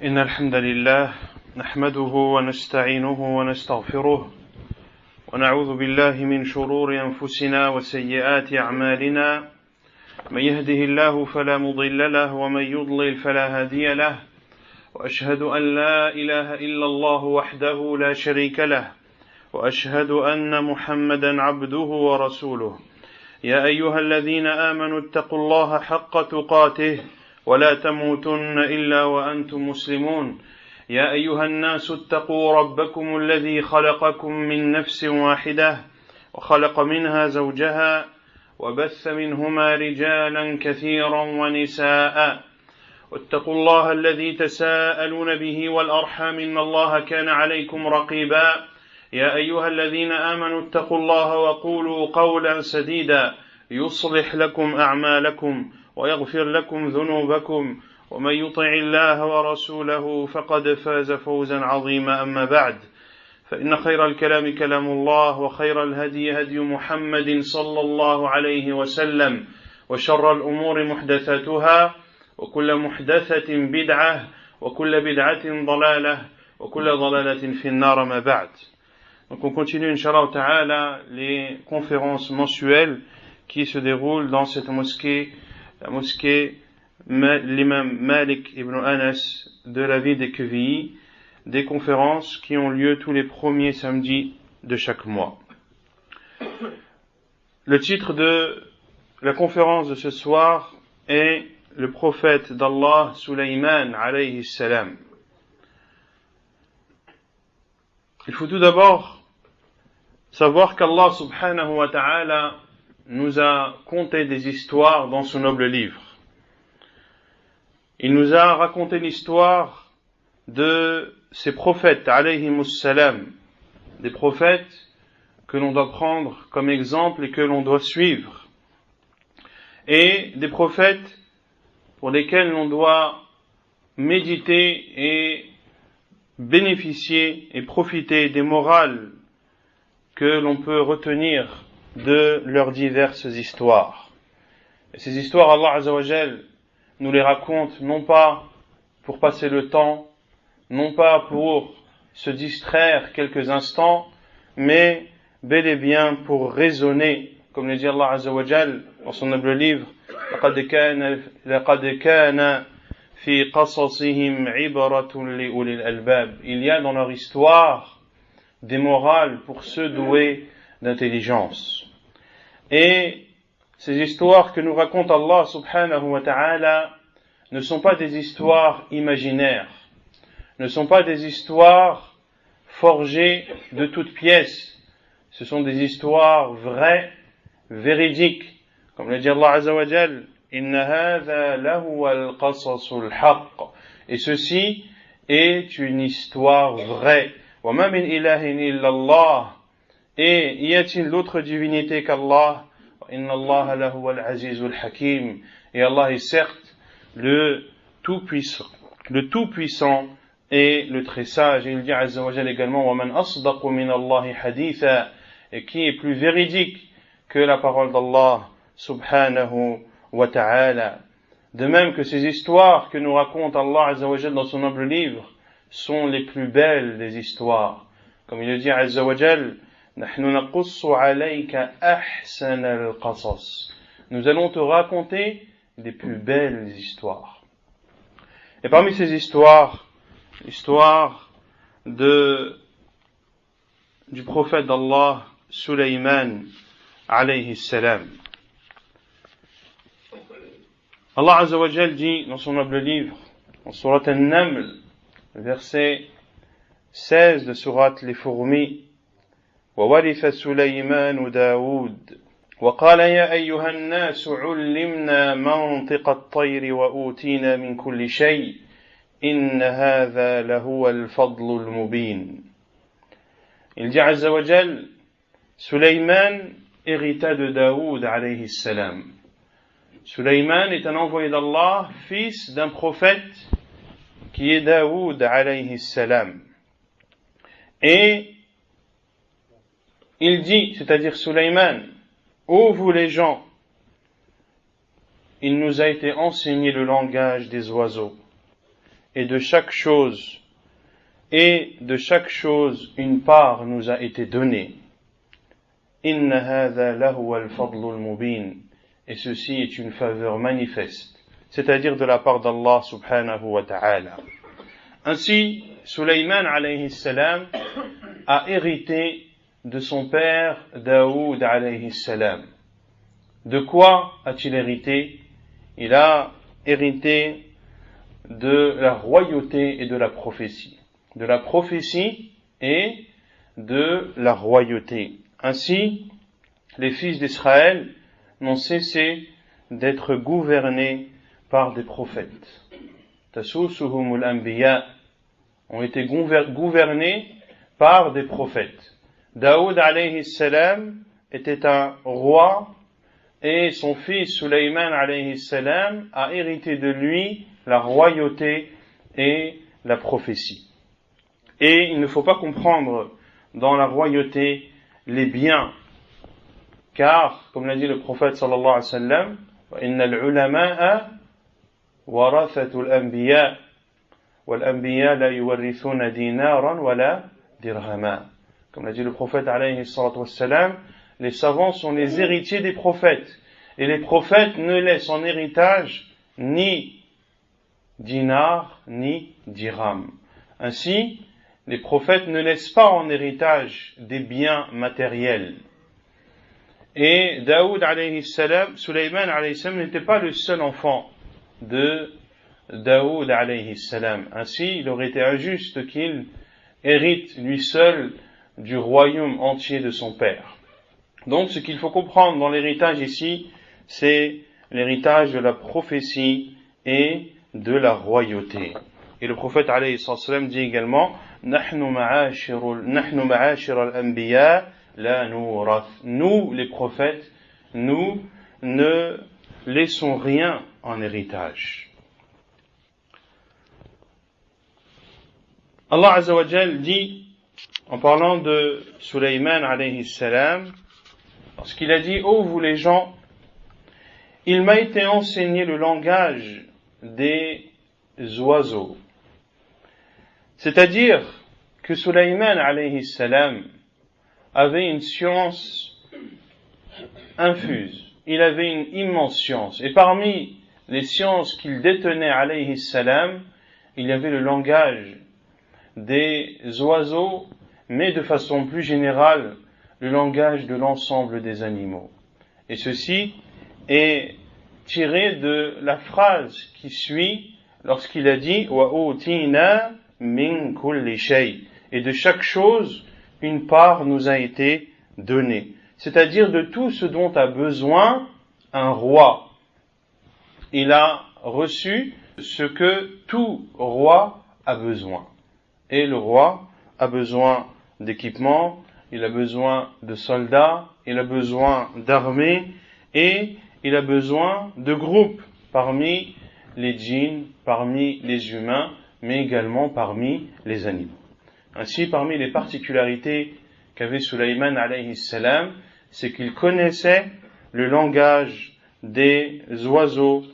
إن الحمد لله نحمده ونستعينه ونستغفره ونعوذ بالله من شرور أنفسنا وسيئات أعمالنا من يهده الله فلا مضل له ومن يضلل فلا هادي له وأشهد أن لا إله إلا الله وحده لا شريك له وأشهد أن محمدا عبده ورسوله يا أيها الذين آمنوا اتقوا الله حق تقاته ولا تموتن إلا وأنتم مسلمون يا أيها الناس اتقوا ربكم الذي خلقكم من نفس واحدة وخلق منها زوجها وبث منهما رجالا كثيرا ونساء واتقوا الله الذي تساءلون به والأرحام إن الله كان عليكم رقيبا يا أيها الذين آمنوا اتقوا الله وقولوا قولا سديدا يصلح لكم أعمالكم ويغفر لكم ذنوبكم ومن يطع الله ورسوله فقد فاز فوزا عظيما أما بعد فإن خير الكلام كلام الله وخير الهدي هدي محمد صلى الله عليه وسلم وشر الأمور محدثاتها وكل محدثة بدعة وكل بدعة ضلالة وكل ضلالة في النار ما بعد. Donc on continue, Inch'Allah Ta'ala, les conférences mensuelles qui se déroulent dans cette mosquée, la mosquée l'imam Malik ibn Anas de la ville des Quevilly, des conférences qui ont lieu tous les premiers samedis de chaque mois. Le titre de la conférence de ce soir est le prophète d'Allah Sulayman alayhi salam. Il faut tout d'abord savoir qu'Allah subhanahu wa ta'ala nous a conté des histoires dans son noble livre. Il nous a raconté l'histoire de ces prophètes alayhimus salam, des prophètes que l'on doit prendre comme exemple et que l'on doit suivre, et des prophètes pour lesquels l'on doit méditer et bénéficier et profiter des morales que l'on peut retenir de leurs diverses histoires. Et ces histoires, Allah Azza wa Jal nous les raconte non pas pour passer le temps, non pas pour se distraire quelques instants, mais bel et bien pour raisonner, comme le dit Allah Azza wa Jal dans son noble livre, لَقَدْ كَانَ فِي قَصَصِهِمْ عِبْرَةٌ لِأُولِي الْأَلْبَابِ. Il y a dans leur histoire des morales pour ceux doués d'intelligence. Et ces histoires que nous raconte Allah subhanahu wa ta'ala ne sont pas des histoires imaginaires, ne sont pas des histoires forgées de toutes pièces, ce sont des histoires vraies, véridiques, comme le dit Allah Azza wa Jal, Inna hadha lahu al-qasasul haqq. Et ceci est une histoire vraie. Wa ma min ilahin illa Allah. Et y a-t-il d'autre divinité qu'Allah? Inna Allah lahu al-azizul hakim. Et Allah est certes le tout-puissant et le très sage. Et il dit Azza wa Jal également, wa man asdaqu min Allahi haditha. Et qui est plus véridique que la parole d'Allah subhanahu wa ta'ala. De même que ces histoires que nous raconte Allah Azza wa Jal dans son noble livre sont les plus belles des histoires. Comme il le dit Azza wa Jal, نحن نقص عليك أحسن القصص. Nous allons te raconter les plus belles histoires. Et parmi ces histoires, l'histoire du prophète d'Allah Sulayman alayhi salam. Allah Azza wa Jal dit dans son noble livre, en surat An-Naml, verset 16 de surat Les Fourmis, وورث سليمان داود وقال يا أيها الناس علمنا منطق الطير وأوتينا من كل شيء إن هذا لهو الفضل المبين. Il dit Azza wa Jal, Sulayman hérita de Daoud alayhi salam. Sulayman est un envoyé d'Allah, fils d'un prophète qui est Daoud alayhi salam. Et il dit, c'est-à-dire Sulayman, ô vous les gens, il nous a été enseigné le langage des oiseaux, et de chaque chose une part nous a été donnée. Inna hadha lahu al-fadlu al-mubin. Et ceci est une faveur manifeste, c'est-à-dire de la part d'Allah subhanahu wa ta'ala. Ainsi, Sulayman alayhi salam a hérité de son père Daoud alayhi salam. De quoi a-t-il hérité? Il a hérité de la royauté et de la prophétie. De la prophétie et de la royauté. Ainsi, les fils d'Israël n'ont cessé d'être gouvernés par des prophètes. Tasusuhumul anbiya ont été gouvernés par des prophètes. Daoud alayhi salam était un roi et son fils Sulayman alayhi salam a hérité de lui la royauté et la prophétie. Et il ne faut pas comprendre dans la royauté les biens, car, comme l'a dit le prophète sallallahu alayhi wa sallam, وَإِنَّ الْعُلَمَاءَ وَرَثَةُ الْأَنْبِيَاءِ وَالْأَنْبِيَاءَ لَا يُوَرِّثُونَ دِينَارًا وَلَا دِرْهَمًا. Comme l'a dit le prophète alayhi salatu wa sallam, les savants sont les héritiers des prophètes, et les prophètes ne laissent en héritage ni dinar, ni dirham. Ainsi, les prophètes ne laissent pas en héritage des biens matériels. Et Daoud alayhi salam, Sulayman alayhi salam n'était pas le seul enfant de Daoud alayhi salam. Ainsi, il aurait été injuste qu'il hérite lui seul du royaume entier de son père. Donc, ce qu'il faut comprendre dans l'héritage ici, c'est l'héritage de la prophétie et de la royauté. Et le prophète alayhi salam dit également, Nahnu ma'ashir al-anbiya la nurath. Nous, les prophètes, nous ne laissons rien en héritage. Allah Azza wa Jal dit, en parlant de Sulayman alayhi salam, lorsqu'il a dit, ô vous les gens, il m'a été enseigné le langage des oiseaux. C'est-à-dire que Sulayman alayhi salam avait une science infuse. Il avait une immense science. Et parmi les sciences qu'il détenait alayhi salam, il y avait le langage des oiseaux, mais de façon plus générale, le langage de l'ensemble des animaux. Et ceci est tiré de la phrase qui suit lorsqu'il a dit « Wa utina min kulli shay » et de chaque chose, une part nous a été donnée. C'est-à-dire de tout ce dont a besoin un roi. Il a reçu ce que tout roi a besoin. Et le roi a besoin d'équipements, il a besoin de soldats, il a besoin d'armées et il a besoin de groupes parmi les djinns, parmi les humains, mais également parmi les animaux. Ainsi, parmi les particularités qu'avait Sulayman alayhi salam, c'est qu'il connaissait le langage des oiseaux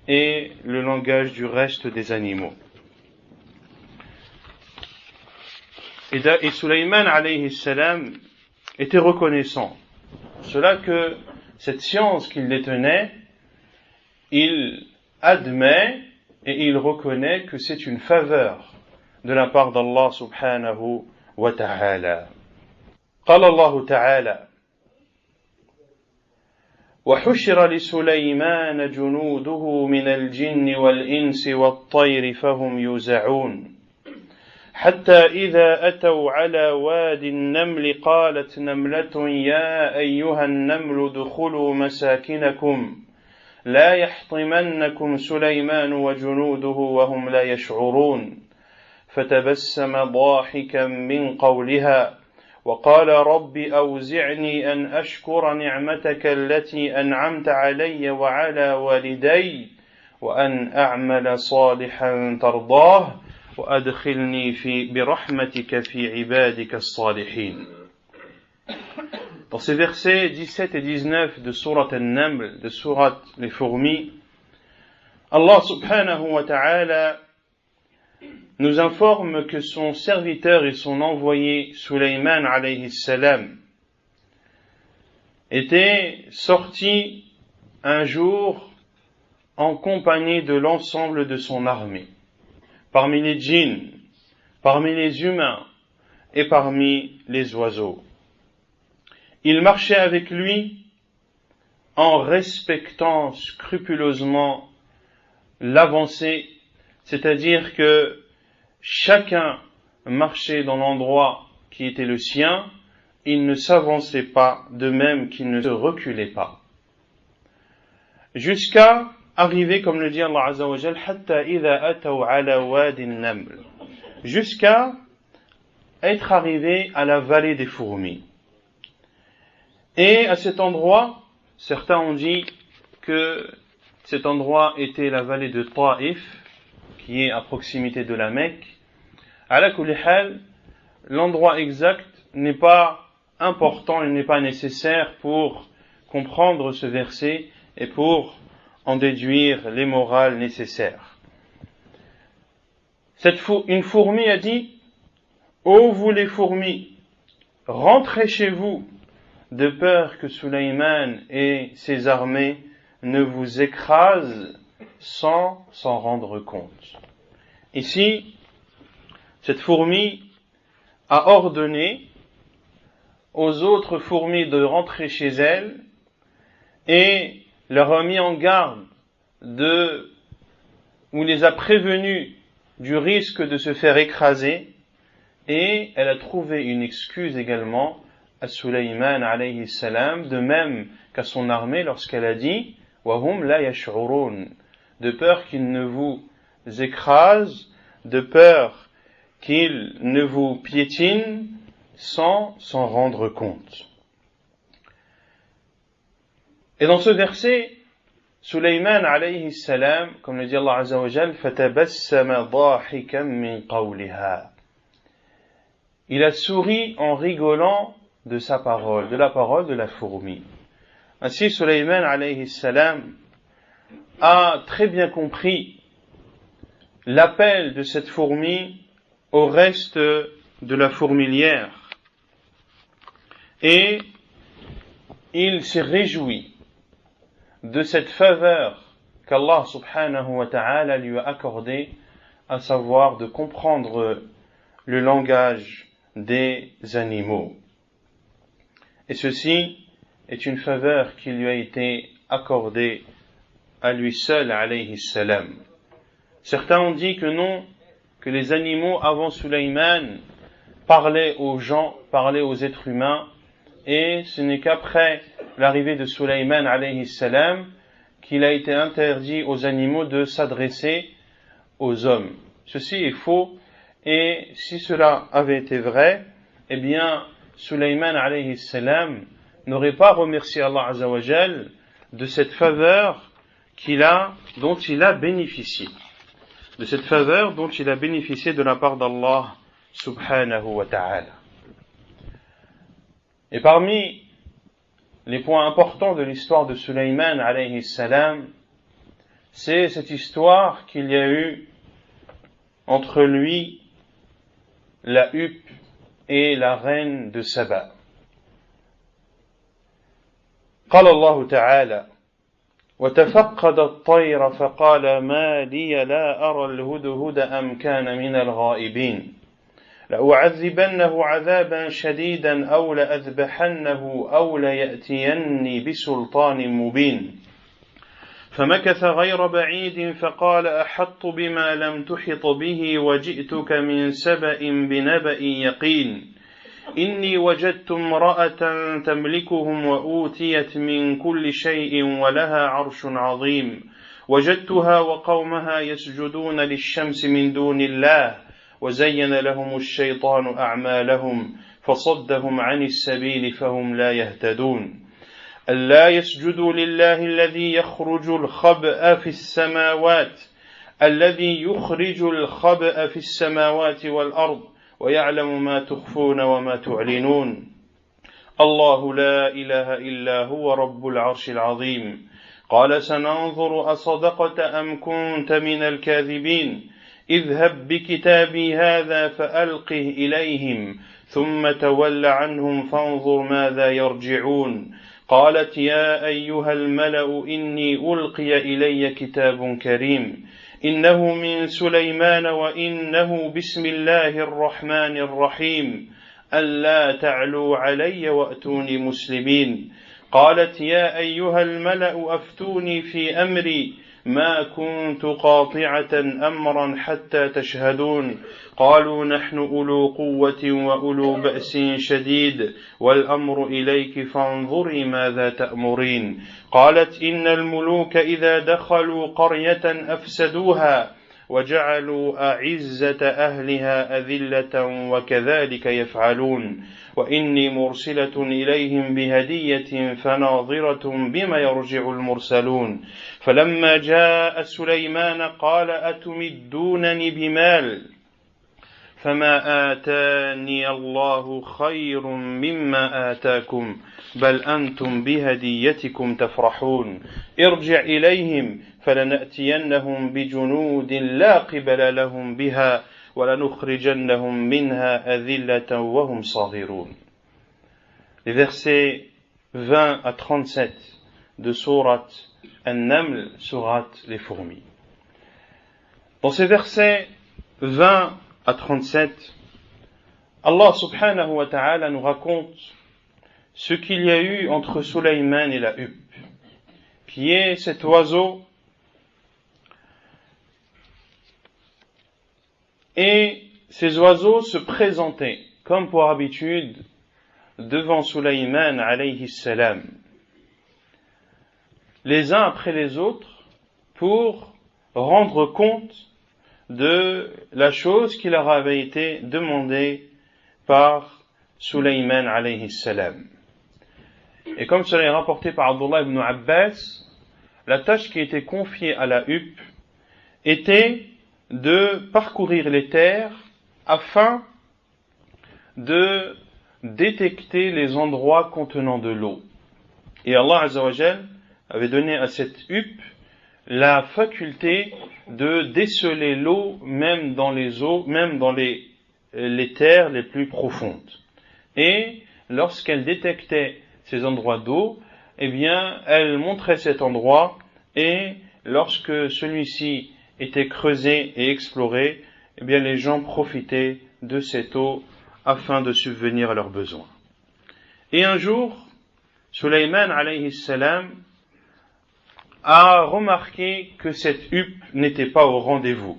et le langage du reste des animaux. Et Sulayman alayhi salam était reconnaissant. Cela que cette science qu'il détenait, il admet et il reconnaît que c'est une faveur de la part d'Allah subhanahu wa ta'ala. قال الله تعالى وحشر لسليمان جنوده من الجن والإنس والطير فهم يوزعون حتى إذا أتوا على واد النمل قالت نملة يا أيها النمل ادخلوا مساكنكم لا يحطمنكم سليمان وجنوده وهم لا يشعرون فتبسم ضاحكا من قولها وقال رب أوزعني أن أشكر نعمتك التي أنعمت علي وعلى والدي وأن أعمل صالحا ترضاه وأدخلني برحمتك في عبادك الصالحين. Dans ces versets 17 et 19 de Surat An-Naml, de Surat les fourmis, Allah subhanahu wa ta'ala nous informe que son serviteur et son envoyé Sulayman alayhi salam était sorti un jour en compagnie de l'ensemble de son armée, parmi les djinns, parmi les humains et parmi les oiseaux. Il marchait avec lui en respectant scrupuleusement l'avancée, c'est-à-dire que chacun marchait dans l'endroit qui était le sien, il ne s'avançait pas, de même qu'il ne se reculait pas. Jusqu'à arriver, comme le dit Allah Azza wa Jal, hatta idha ataw ala wadi an-naml, jusqu'à être arrivé à la vallée des fourmis. Et à cet endroit, certains ont dit que cet endroit était la vallée de Taïf, qui est à proximité de la Mecque. Ala kulli hal, l'endroit exact n'est pas important, il n'est pas nécessaire pour comprendre ce verset et pour en déduire les morales nécessaires. Une fourmi a dit: ô vous les fourmis, rentrez chez vous, de peur que Sulayman et ses armées ne vous écrasent sans s'en rendre compte. Ici, cette fourmi a ordonné aux autres fourmis de rentrer chez elle et leur a mis en garde ou les a prévenus du risque de se faire écraser, et elle a trouvé une excuse également à Sulayman alayhi salam, de même qu'à son armée lorsqu'elle a dit wahum la yash'urun, de peur qu'il ne vous écrase, de peur qu'il ne vous piétine sans s'en rendre compte. Et dans ce verset, Sulayman alayhi salam, comme le dit Allah Azza wa Jal, fatabassama dahikan min qawliha, il a souri en rigolant de sa parole, de la parole de la fourmi. Ainsi, Sulayman alayhi salam a très bien compris l'appel de cette fourmi au reste de la fourmilière, et il s'est réjoui de cette faveur qu'Allah subhanahu wa ta'ala lui a accordée, à savoir de comprendre le langage des animaux. Et ceci est une faveur qui lui a été accordée à lui seul, alayhi salam. Certains ont dit que non, que les animaux avant Sulayman parlaient aux gens, parlaient aux êtres humains, et ce n'est qu'après l'arrivée de Sulayman alayhi salam qu'il a été interdit aux animaux de s'adresser aux hommes. Ceci est faux, et si cela avait été vrai, eh bien Sulayman alayhi salam n'aurait pas remercié Allah Azza wa Jal de cette faveur dont il a bénéficié. De cette faveur dont il a bénéficié de la part d'Allah subhanahu wa ta'ala. Et parmi les points importants de l'histoire de Sulayman alayhi salam, c'est cette histoire qu'il y a eu entre lui, la huppe et la reine de Saba. قال الله تعالى وتفقد الطير فقال ما لي لا أرى الهدهد أم كان من الغائبين لأعذبنه عذابا شديدا أو لأذبحنه أو ليأتيني بسلطان مبين فمكث غير بعيد فقال أحطت بما لم تحط به وجئتك من سبأ بنبأ يقين إني وجدت امرأة تملكهم وأوتيت من كل شيء ولها عرش عظيم وجدتها وقومها يسجدون للشمس من دون الله وزين لهم الشيطان أعمالهم فصدهم عن السبيل فهم لا يهتدون ألا يسجدوا لله الذي يخرج الخبأ في السماوات الذي يخرج الخبأ في السماوات والأرض ويعلم ما تخفون وما تعلنون الله لا إله إلا هو رب العرش العظيم قال سننظر أصدقت أم كنت من الكاذبين اذهب بكتابي هذا فألقه إليهم ثم تول عنهم فانظر ماذا يرجعون قالت يا أيها الملأ إني ألقي إلي كتاب كريم إنه من سليمان وإنه بسم الله الرحمن الرحيم ألا تعلوا علي وأتوني مسلمين قالت يا أيها الملأ أفتوني في أمري ما كنت قاطعة أمرا حتى تشهدون قالوا نحن أولو قوة وأولو بأس شديد والأمر إليك فانظري ماذا تأمرين قالت إن الملوك إذا دخلوا قرية أفسدوها وجعلوا أعزة أهلها أذلة وكذلك يفعلون وإني مرسلة إليهم بهدية فناظرة بما يرجع المرسلون فلما جاء سليمان قال أتمدونني بمال فما آتاني الله خير مما آتاكم بل أنتم بهديتكم تفرحون ارجع إليهم فلنأتينهم بجنود لا قبل لهم بها ولنخرجنهم منها أذلة وهم صاغرون. Les versets 20 à 37 de Sourate An-Naml, Sourate les fourmis. Dans ces versets 20 à 37, Allah subhanahu wa ta'ala nous raconte ce qu'il y a eu entre Sulayman et la huppe, qui est cet oiseau. Et ces oiseaux se présentaient, comme pour habitude, devant Sulayman alayhi salam, les uns après les autres, pour rendre compte de la chose qui leur avait été demandée par Sulayman alayhi salam. Et comme cela est rapporté par Abdullah ibn Abbas, la tâche qui était confiée à la huppe était de parcourir les terres afin de détecter les endroits contenant de l'eau. Et Allah Azza wa Jal avait donné à cette huppe la faculté de déceler l'eau même dans les eaux, même dans les terres les plus profondes. Et lorsqu'elle détectait ces endroits d'eau, eh bien, elle montrait cet endroit, et lorsque celui-ci était creusé et exploré, eh bien, les gens profitaient de cette eau afin de subvenir à leurs besoins. Et un jour, Sulayman alayhi salam a remarqué que cette huppe n'était pas au rendez-vous.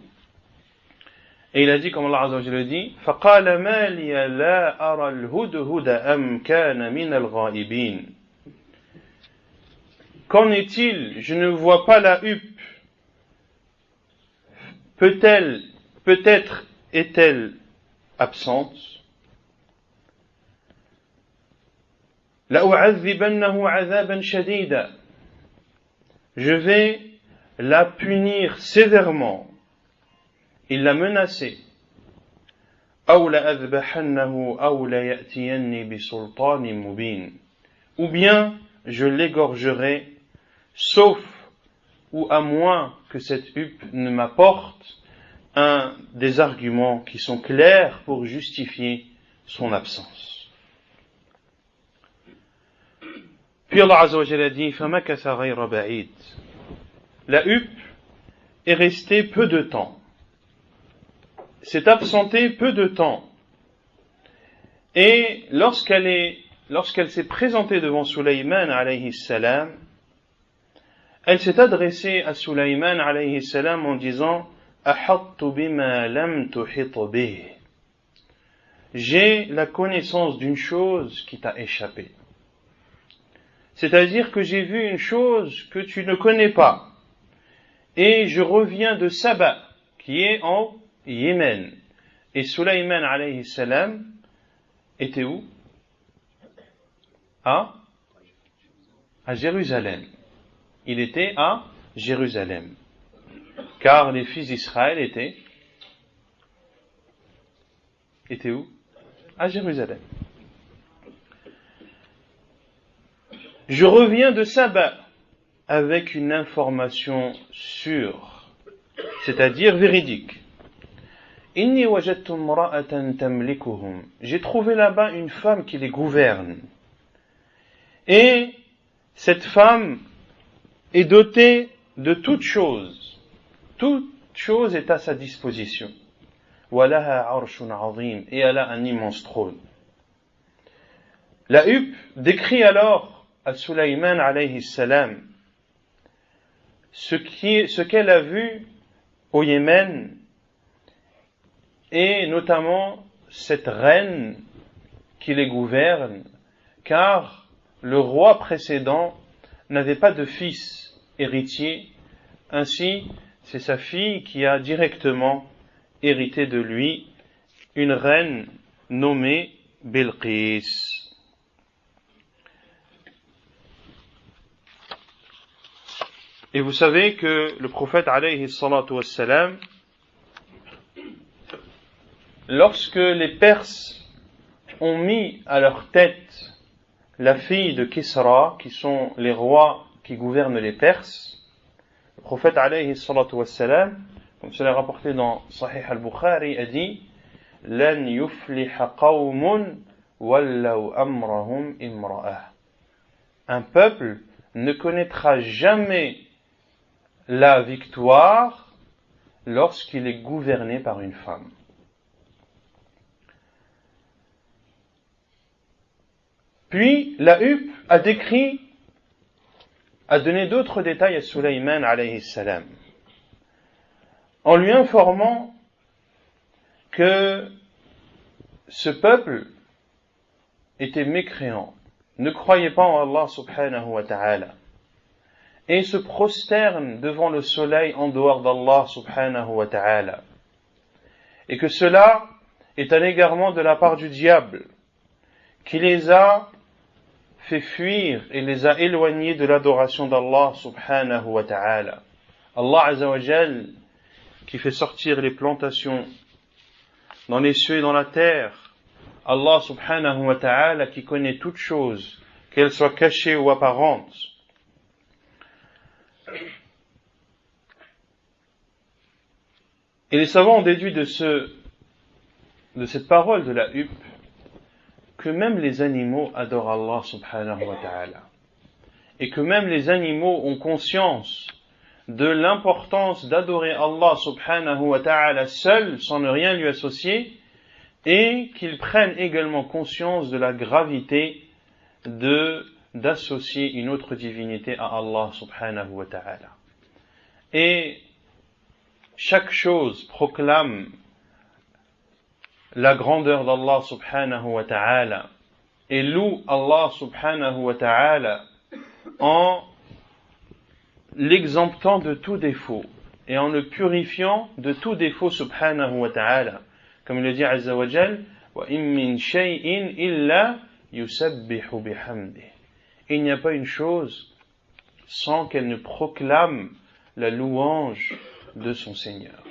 Et il a dit, comme Allah Azza wa Jalla dit, فَقَالَ مَا لِيَ لَا أَرَى الْهُدْهُدَ أَمْ كَانَ مِنَ الْغَائِبِينَ. Qu'en est-il? Je ne vois pas la huppe. Peut-être est-elle absente? لَأُعَذِّبَنَّهُ عَذَابًا شَدِيدًا. Je vais la punir sévèrement. Il l'a menacé. أَوْ لَأَذْبَحَنَّهُ أَوْ لَيَأْتِيَنِّي بِسُلْطَانٍ مُبِينٍ. Ou bien je l'égorgerai, sauf ou à moins que cette huppe ne m'apporte des arguments qui sont clairs pour justifier son absence. Puis Allah Azza wa Jalla dit فَمَكَثَ غَيْرَ بَعِيدٍ. La huppe est restée peu de temps, s'est absentée peu de temps, et lorsqu'elle s'est présentée devant Sulayman alayhi salam, elle s'est adressée à Sulayman alayhi salam en disant أَحَطْتُ بِمَا لَمْ تُحِطْ بِهِ. J'ai la connaissance d'une chose qui t'a échappé. C'est-à-dire que j'ai vu une chose que tu ne connais pas. Et je reviens de Saba, qui est en Yémen. Et Sulayman alayhi salam était où? À Jérusalem. Il était à Jérusalem. Car les fils d'Israël étaient où? À Jérusalem. Je reviens de Saba avec une information sûre, c'est-à-dire véridique. Inni wajadtu imra'atan tamlikuhum. J'ai trouvé là-bas une femme qui les gouverne. Et cette femme est dotée de toutes choses. Toute chose est à sa disposition. Walaha arshun azim. Et elle a un immense trône. La huppe décrit alors à Sulayman alayhi salam ce qu'elle a vu au Yémen, et notamment cette reine qui les gouverne, car le roi précédent n'avait pas de fils héritier, ainsi c'est sa fille qui a directement hérité de lui, une reine nommée Bilqis. Et vous savez que le prophète alayhi salatu wassalam, lorsque les Perses ont mis à leur tête la fille de Kisra, qui sont les rois qui gouvernent les Perses, le prophète alayhi salatu wassalam, comme cela est rapporté dans Sahih al-Bukhari, a dit « Lan yufliha qawmun wallaw amrahum imra'ah » Un peuple ne connaîtra jamais la victoire lorsqu'il est gouverné par une femme. Puis, la huppe a donné d'autres détails à Sulayman alayhi salam, en lui informant que ce peuple était mécréant, ne croyait pas en Allah subhanahu wa ta'ala, et se prosterne devant le soleil en dehors d'Allah subhanahu wa ta'ala, et que cela est un égarement de la part du diable, qui les a fait fuir et les a éloignés de l'adoration d'Allah subhanahu wa ta'ala. Allah azza wa jal, qui fait sortir les plantations dans les cieux et dans la terre, Allah subhanahu wa ta'ala qui connaît toutes choses, qu'elles soient cachées ou apparentes. Et les savants ont déduit de cette parole de la huppe que même les animaux adorent Allah subhanahu wa ta'ala, et que même les animaux ont conscience de l'importance d'adorer Allah subhanahu wa ta'ala seul, sans ne rien lui associer, et qu'ils prennent également conscience de la gravité d'associer une autre divinité à Allah subhanahu wa ta'ala. Et chaque chose proclame la grandeur d'Allah subhanahu wa ta'ala et loue Allah subhanahu wa ta'ala en l'exemptant de tout défaut et en le purifiant de tout défaut subhanahu wa ta'ala, comme il le dit azza wa jal, wa in min shay'in illa yusabbihu bihamdih. Il n'y a pas une chose sans qu'elle ne proclame la louange de son Seigneur.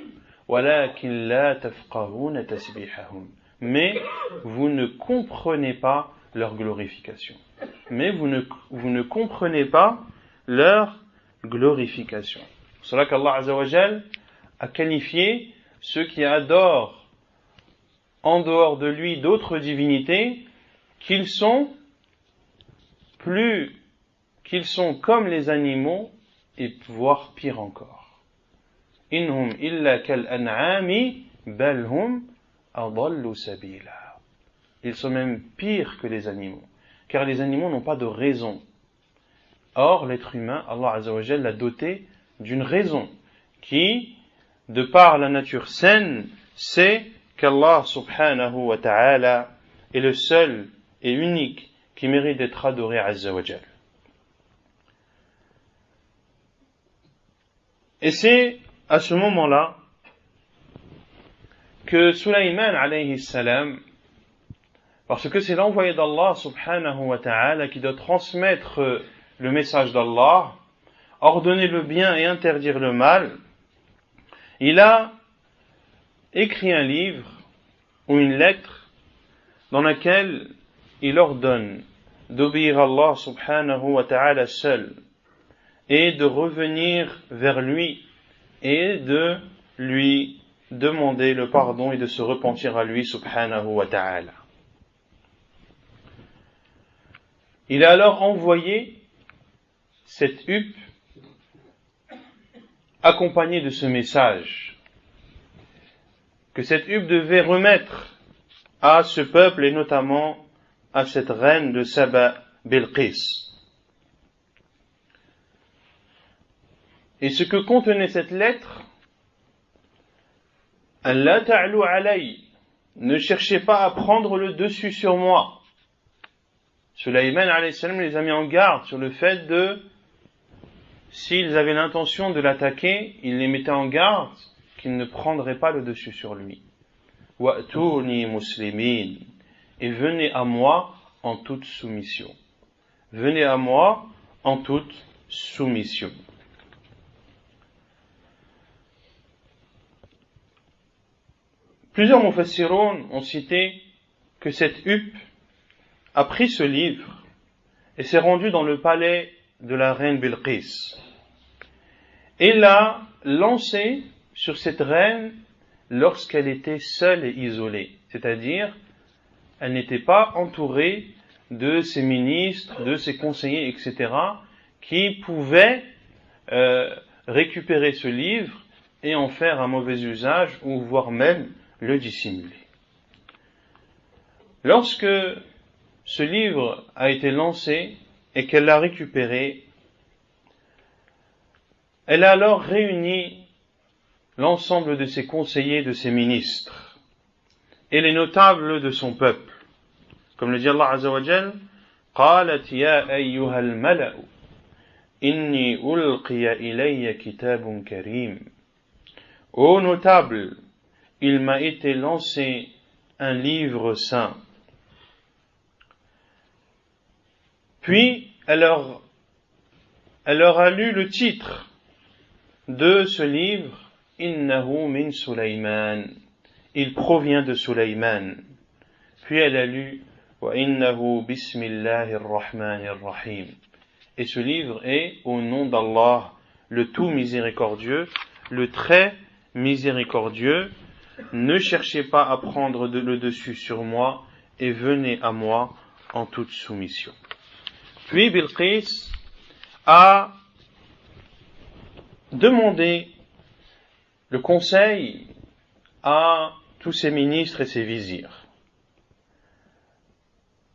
وَلَكِنْ لَا تَفْقَهُونَ تَسْبِيحَهُمْ. Mais vous ne comprenez pas leur glorification. Mais vous ne comprenez pas leur glorification. C'est cela qu'Allah Azza wa Jal a qualifié ceux qui adorent en dehors de lui d'autres divinités, qu'ils sont comme les animaux, et voire pire encore. Inhum illa kal an'ami bal hum adallu sabila. Ils sont même pires que les animaux, car les animaux n'ont pas de raison. Or, l'être humain, Allah Azza wa Jalla l'a doté d'une raison qui, de par la nature saine, sait qu'Allah subhanahu wa ta'ala est le seul et unique qui mérite d'être adoré Azza wa Jalla. Et c'est à ce moment-là que Sulayman alayhi salam, parce que c'est l'envoyé d'Allah subhanahu wa ta'ala qui doit transmettre le message d'Allah, ordonner le bien et interdire le mal, il a écrit un livre ou une lettre dans laquelle il ordonne d'obéir à Allah subhanahu wa ta'ala seul et de revenir vers lui et de lui demander le pardon et de se repentir à lui subhanahu wa ta'ala. Il a alors envoyé cette huppe accompagnée de ce message que cette huppe devait remettre à ce peuple et notamment à cette reine de Saba, Bilqis. Et ce que contenait cette lettre, Allah ta'alou alay, ne cherchez pas à prendre le dessus sur moi. Sulayman alayhi salam les a mis en garde sur le fait de, s'ils avaient l'intention de l'attaquer, il les mettait en garde qu'ils ne prendraient pas le dessus sur lui. Wa'tuni muslimin, et venez à moi en toute soumission. Venez à moi en toute soumission. Plusieurs mufassiroun ont cité que cette huppe a pris ce livre et s'est rendue dans le palais de la reine Bilqis et l'a lancé sur cette reine lorsqu'elle était seule et isolée, c'est-à-dire elle n'était pas entourée de ses ministres, de ses conseillers, etc., qui pouvaient récupérer ce livre et en faire un mauvais usage ou voire même le dissimuler. Lorsque ce livre a été lancé et qu'elle l'a récupéré, elle a alors réuni l'ensemble de ses conseillers, de ses ministres et les notables de son peuple. Comme le dit Allah Azza wa Jal, قالت يا أيها الملأ إني ألقي إلي كتاب كريم. Ô notables, il m'a été lancé un livre saint. Puis elle leur a lu le titre de ce livre, Innahu min Sulayman, il provient de Sulayman. Puis elle a lu Wa innahu bismillahir rahmanir rahim, et ce livre est au nom d'Allah, le tout miséricordieux, le très miséricordieux. Ne cherchez pas à prendre le dessus sur moi et venez à moi en toute soumission. Puis Bilqis a demandé le conseil à tous ses ministres et ses vizirs.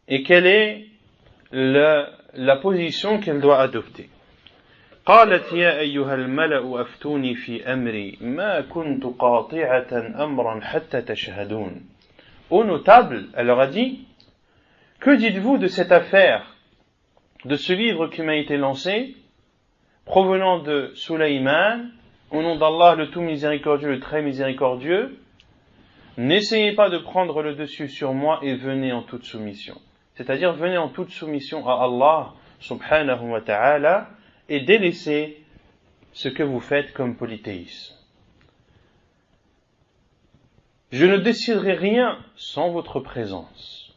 Et quelle est la position qu'elle doit adopter? قالت يا أيها الملأ أفتوني في أمري ما كنت قاطعة أمرا حتى تشهدون. Ô notables, elle leur a dit, que dites-vous de cette affaire, de ce livre qui m'a été lancé, provenant de Sulayman, au nom d'Allah le tout miséricordieux, le très miséricordieux? N'essayez pas de prendre le dessus sur moi et venez en toute soumission. C'est-à-dire, venez en toute soumission à Allah subhanahu wa ta'ala et délaissez ce que vous faites comme polythéisme. Je ne déciderai rien sans votre présence.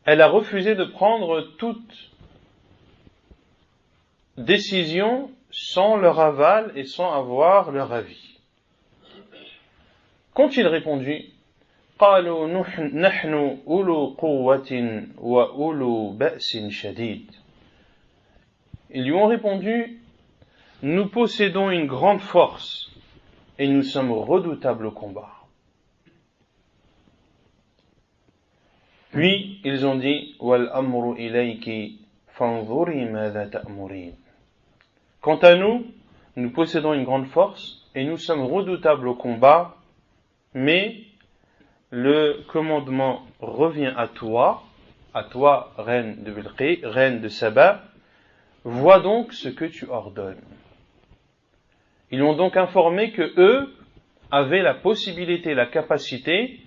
Elle a refusé de prendre toute décision sans leur aval et sans avoir leur avis. Qu'ont-ils répondu? قالوا نحن أولو قوة وأولو بأس شديد. Ils lui ont répondu, nous possédons une grande force et nous sommes redoutables au combat. Puis ils ont dit, وَالْأَمْرُ إِلَيْكِ فَانْظُرِي مَاذَا تَأْمُرِينَ. Quant à nous, nous possédons une grande force et nous sommes redoutables au combat, mais le commandement revient à toi, reine de Bilqis, reine de Saba, vois donc ce que tu ordonnes. Ils l'ont donc informé que eux avaient la possibilité, la capacité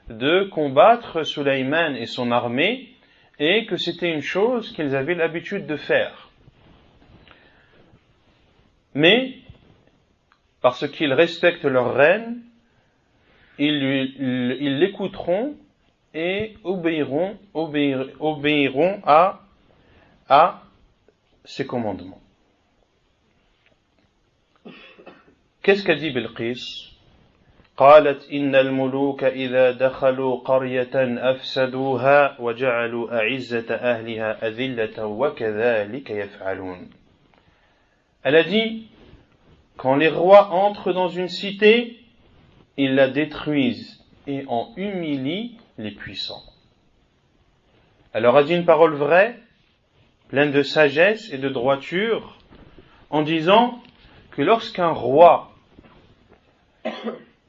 de combattre Sulayman et son armée, et que c'était une chose qu'ils avaient l'habitude de faire. Mais, parce qu'ils respectent leur reine, ils l'écouteront et obéiront à ses commandements. Qu'est-ce qu'a dit Bilqis? قالت إن الملوك إذا دخلوا قرية أفسدوها وجعلوا أعزة أهلها أذلة وكذلك يفعلون. Elle a dit, quand les rois entrent dans une cité, ils la détruisent et en humilient les puissants. Elle leur a dit une parole vraie, pleine de sagesse et de droiture, en disant que lorsqu'un roi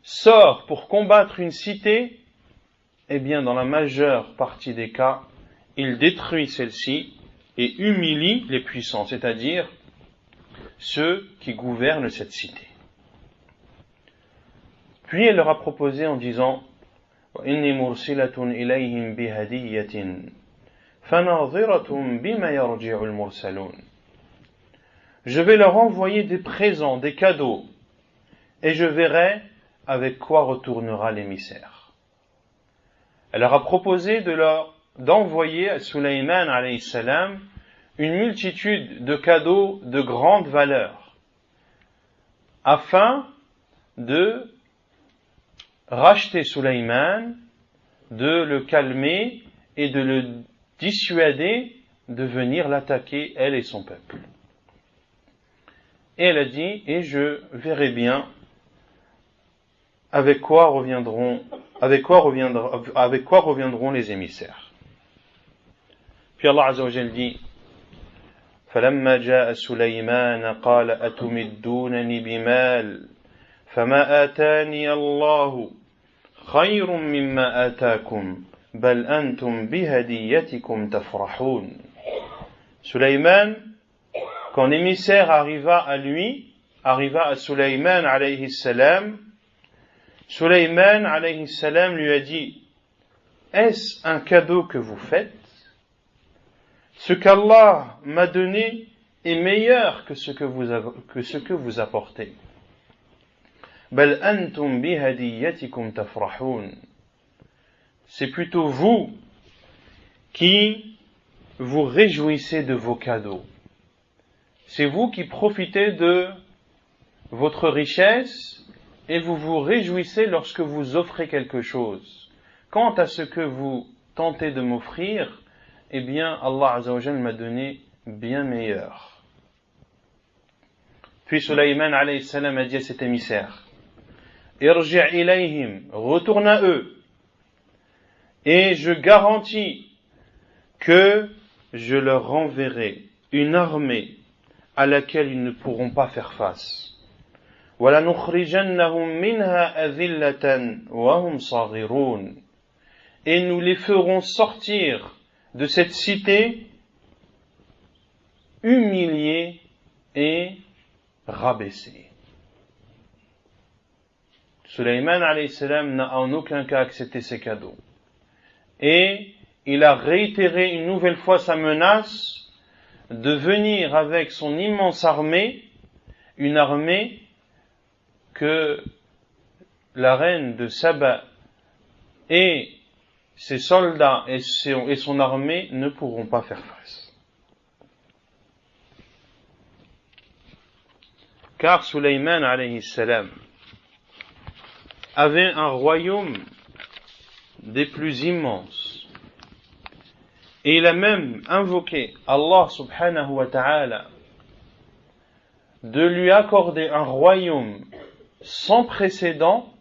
sort pour combattre une cité, eh bien dans la majeure partie des cas, il détruit celle-ci et humilie les puissants, c'est-à-dire ceux qui gouvernent cette cité. Puis elle leur a proposé en disant وَإِنِّي مُرْسِلَةٌ إِلَيْهِمْ بِهَدِيَّةٍ فَنَاظِرَةٌ بِمَا يَرْجِعُ الْمُرْسَلُونَ. Je vais leur envoyer des présents, des cadeaux, et je verrai avec quoi retournera l'émissaire. Elle leur a proposé d'envoyer à Sulayman alayhi salam une multitude de cadeaux de grande valeur, afin de racheter Sulayman, de le calmer et de le dissuader de venir l'attaquer, elle et son peuple. Et elle a dit, et je verrai bien avec quoi reviendront les émissaires. Puis Allah Azza wa Jalla dit فَلَمَّا جَاءَ سُلَيْمَانَ قَالَ أَتُمِدُّونَنِ بِمَالٍ فَمَا آتَانِيَ اللَّهُ خَيْرٌ مِّمَّا آتَاكُمْ بَلْ أَنْتُمْ بِهَدِيَّتِكُمْ تَفْرَحُونَ. Sulayman, quand l'émissaire arriva à Sulayman alayhi salam, Sulayman alayhi salam lui a dit, est-ce un cadeau que vous faites? Ce qu'Allah m'a donné est meilleur que ce que vous apportez. Bal antum bihadiyatikum tafrahun. C'est plutôt vous qui vous réjouissez de vos cadeaux. C'est vous qui profitez de votre richesse et vous vous réjouissez lorsque vous offrez quelque chose. Quant à ce que vous tentez de m'offrir, eh bien Allah Azza wa Jalla m'a donné bien meilleur. Puis Sulayman alayhi salam a dit à cet émissaire, Irji' ilayhim, retourne à eux, et je garantis que je leur renverrai une armée à laquelle ils ne pourront pas faire face. وَلَنُخْرِجَنَّهُمْ مِنْهَا أَذِلَّةً وَهُمْ صَغِرُونَ. Et nous les ferons sortir de cette cité humiliés et rabaissés. Sulayman alayhi salam n'a en aucun cas accepté ces cadeaux. Et il a réitéré une nouvelle fois sa menace de venir avec son immense armée, une armée que la reine de Saba et ses soldats et son armée ne pourront pas faire face. Car Sulayman alayhi salam avait un royaume des plus immenses. Et il a même invoqué Allah subhanahu wa ta'ala de lui accorder un royaume sans précédent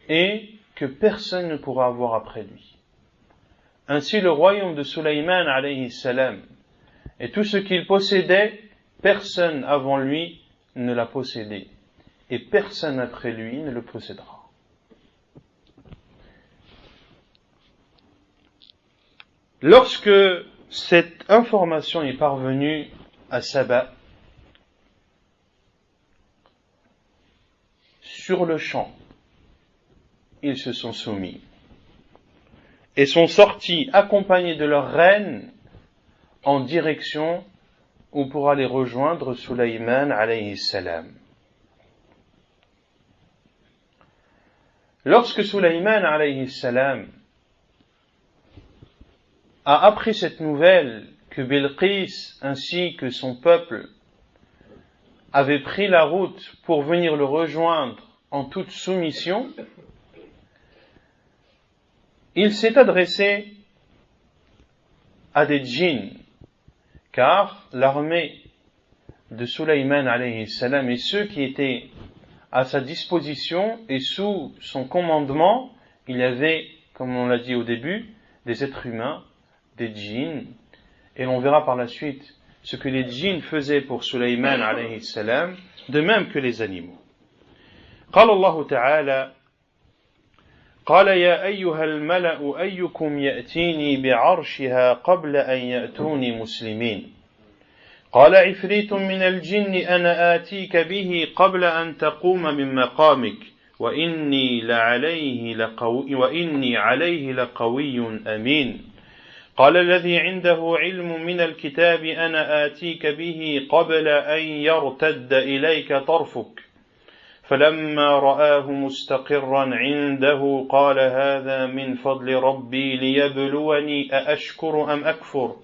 et que personne ne pourra avoir après lui. Ainsi le royaume de Sulayman alayhi salam et tout ce qu'il possédait, personne avant lui ne l'a possédé et personne après lui ne le possédera. Lorsque cette information est parvenue à Saba, sur le champ, ils se sont soumis et sont sortis accompagnés de leur reine en direction où pour aller rejoindre Sulayman alayhi salam. Lorsque Sulayman alayhi salam a appris cette nouvelle que Bilqis ainsi que son peuple avait pris la route pour venir le rejoindre en toute soumission, il s'est adressé à des djinns, car l'armée de Sulayman alayhi salam et ceux qui étaient à sa disposition et sous son commandement, il y avait, comme on l'a dit au début, des êtres humains, des djinns, et l'on verra par la suite ce que les djinns faisaient pour Sulayman alayhi salam, de même que les animaux. قال الله تعالى قال يا أيها الملأ أيكم يأتيني بعرشها قبل أن يأتوني مسلمين قال عفريت من الجن أنا آتيك به قبل أن تقوم من مقامك وإني عليه لقوي أمين قال الذي عنده علم من الكتاب أنا آتيك به قبل أن يرتد إليك طرفك فلما رآه مستقرا عنده قال هذا من فضل ربي ليبلوني أأشكر أم أكفر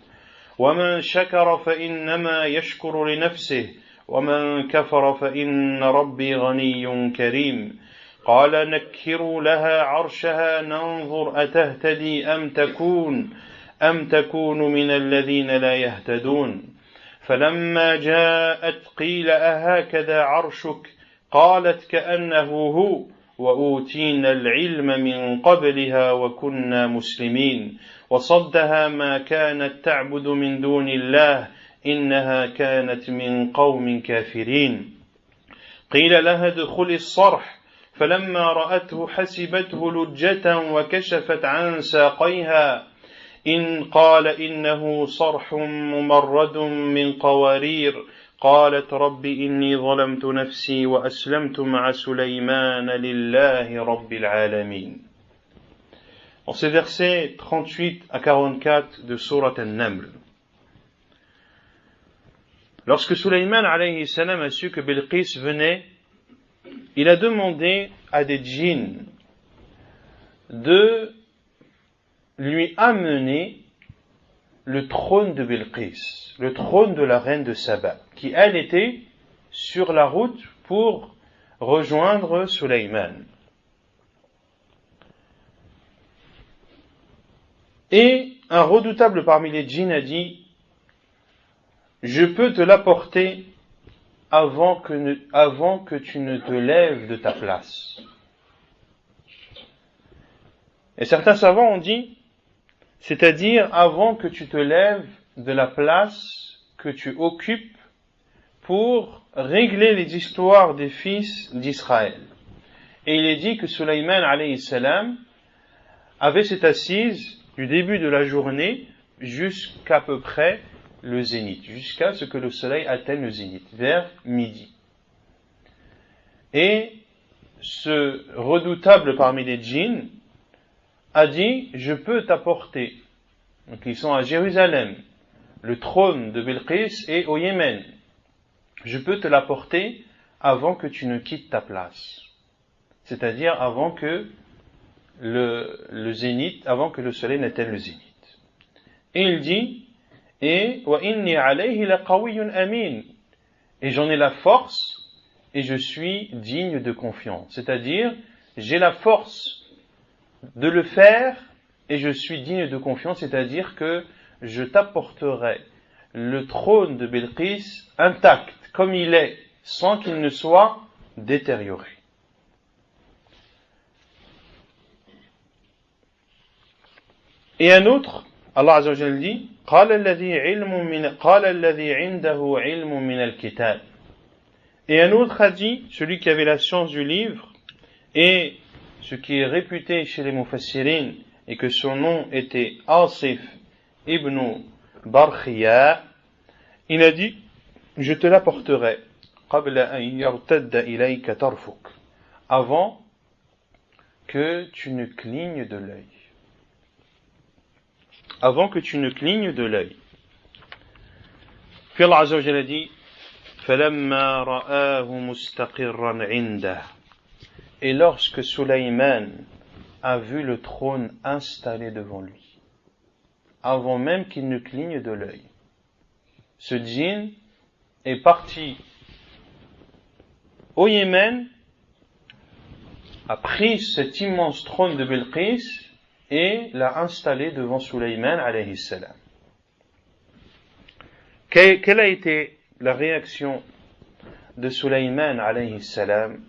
ومن شكر فإنما يشكر لنفسه ومن كفر فإن ربي غني كريم قال نكروا لها عرشها ننظر أتهتدي أم تكون من الذين لا يهتدون فلما جاءت قيل أهكذا عرشك قالت كأنه هو وأوتينا العلم من قبلها وكنا مسلمين وصدها ما كانت تعبد من دون الله إنها كانت من قوم كافرين قيل لها ادخل الصرح فلما رأته حسبته لجة وكشفت عن ساقيها إن قال إنه صرح ممرد من قوارير قالت رب إني ظلمت نفسي وأسلمت مع سليمان لله رب العالمين. Dans ces versets 38 à 44 de Sourate An-Naml, lorsque Sulayman alayhi salam a su que Bilqis venait, il a demandé à des djinns de lui amener le trône de Bilqis, le trône de la reine de Saba, qui elle était sur la route pour rejoindre Sulayman. Et un redoutable parmi les djinns a dit: je peux te l'apporter avant que tu ne te lèves de ta place. Et certains savants ont dit, c'est-à-dire avant que tu te lèves de la place que tu occupes pour régler les histoires des fils d'Israël. Et il est dit que Sulayman alayhi salam avait cette assise du début de la journée jusqu'à peu près le zénith, jusqu'à ce que le soleil atteigne le zénith, vers midi. Et ce redoutable parmi les djinns a dit, je peux t'apporter, donc ils sont à Jérusalem, le trône de Bilqis est au Yémen, je peux te l'apporter avant que tu ne quittes ta place, c'est-à-dire avant que le zénith, avant que le soleil n'atteigne le zénith. Et il dit, et wa inni alayhi laqawiyyun amin, et j'en ai la force et je suis digne de confiance, c'est-à-dire j'ai la force de le faire et je suis digne de confiance, c'est-à-dire que je t'apporterai le trône de Bilqis intact comme il est, sans qu'il ne soit détérioré. Et un autre, Allah Azza wa Jalla dit, قال الذي عنده علم من الكتاب. Et un autre a dit, celui qui avait la science du livre, et ce qui est réputé chez les Mufassirin, et que son nom était Asif ibn Barkhiya, il a dit, je te l'apporterai, قبل أن يرتد إليك طرفك, avant que tu ne clignes de l'œil. Avant que tu ne clignes de l'œil. Puis Allah Azza wa Jalla dit, فَلَمَّا رَآهُ مُسْتَقِرًّا عِنْدَهُ. Et lorsque Sulayman a vu le trône installé devant lui, avant même qu'il ne cligne de l'œil, ce djinn est parti au Yémen, a pris cet immense trône de Bilqis et l'a installé devant Sulayman alayhi salam. Quelle a été la réaction de Sulayman alayhi salam?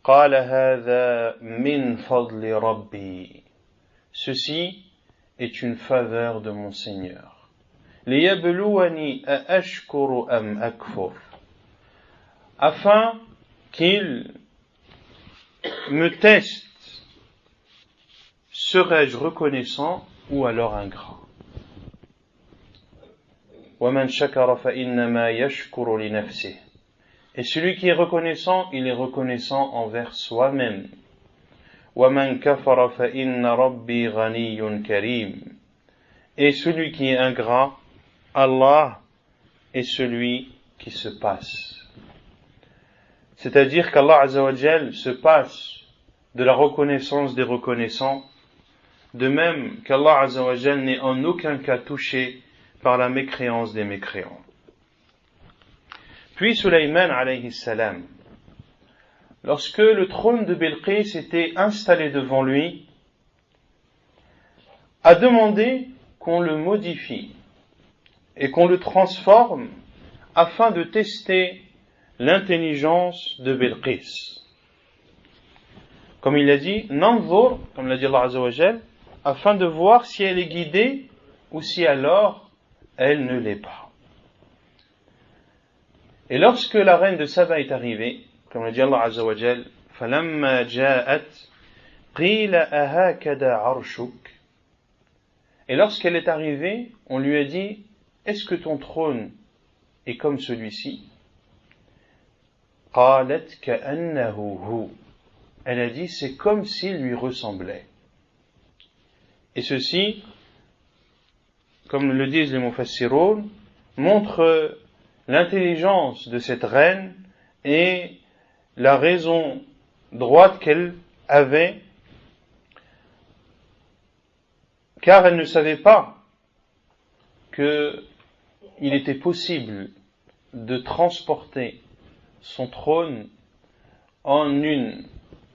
قال هذا من فضل ربي. Ceci est une faveur de mon Seigneur. ليبلوني أأشكر أم أكفر. Afin qu'il me teste, serais-je reconnaissant ou alors ingrat? وَمَنْ شَكَرَ فَإِنَّمَا يَشْكُرُ لِنَفْسِهِ. Et celui qui est reconnaissant, il est reconnaissant envers soi-même. وَمَنْ كَفَرَ فَإِنَّ رَبِّي غَنِيٌّ كَرِيمٌ. Et celui qui est ingrat, Allah est celui qui se passe. C'est-à-dire qu'Allah Azza wa Jal se passe de la reconnaissance des reconnaissants, de même qu'Allah Azza wa Jal n'est en aucun cas touché par la mécréance des mécréants. Puis Sulayman alayhi salam, lorsque le trône de Bilqis était installé devant lui, a demandé qu'on le modifie et qu'on le transforme afin de tester l'intelligence de Bilqis. Comme il a dit, Nanzur, comme l'a dit Allah Azza wa Jal, afin de voir si elle est guidée ou si alors elle ne l'est pas. Et lorsque la reine de Saba est arrivée, comme l'a dit Allah Azza wa Jal, فَلَمَّا جَاءَتْ قِيلَ أَهَكَذَا عَرْشُكَ. Et lorsqu'elle est arrivée, on lui a dit, est-ce que ton trône est comme celui-ci? قَالَتْ كَأَنَّهُ هُوَ. Elle a dit, c'est comme s'il lui ressemblait. Et ceci, comme le disent les Mufassiroun, montre l'intelligence de cette reine et la raison droite qu'elle avait, car elle ne savait pas qu'il était possible de transporter son trône en une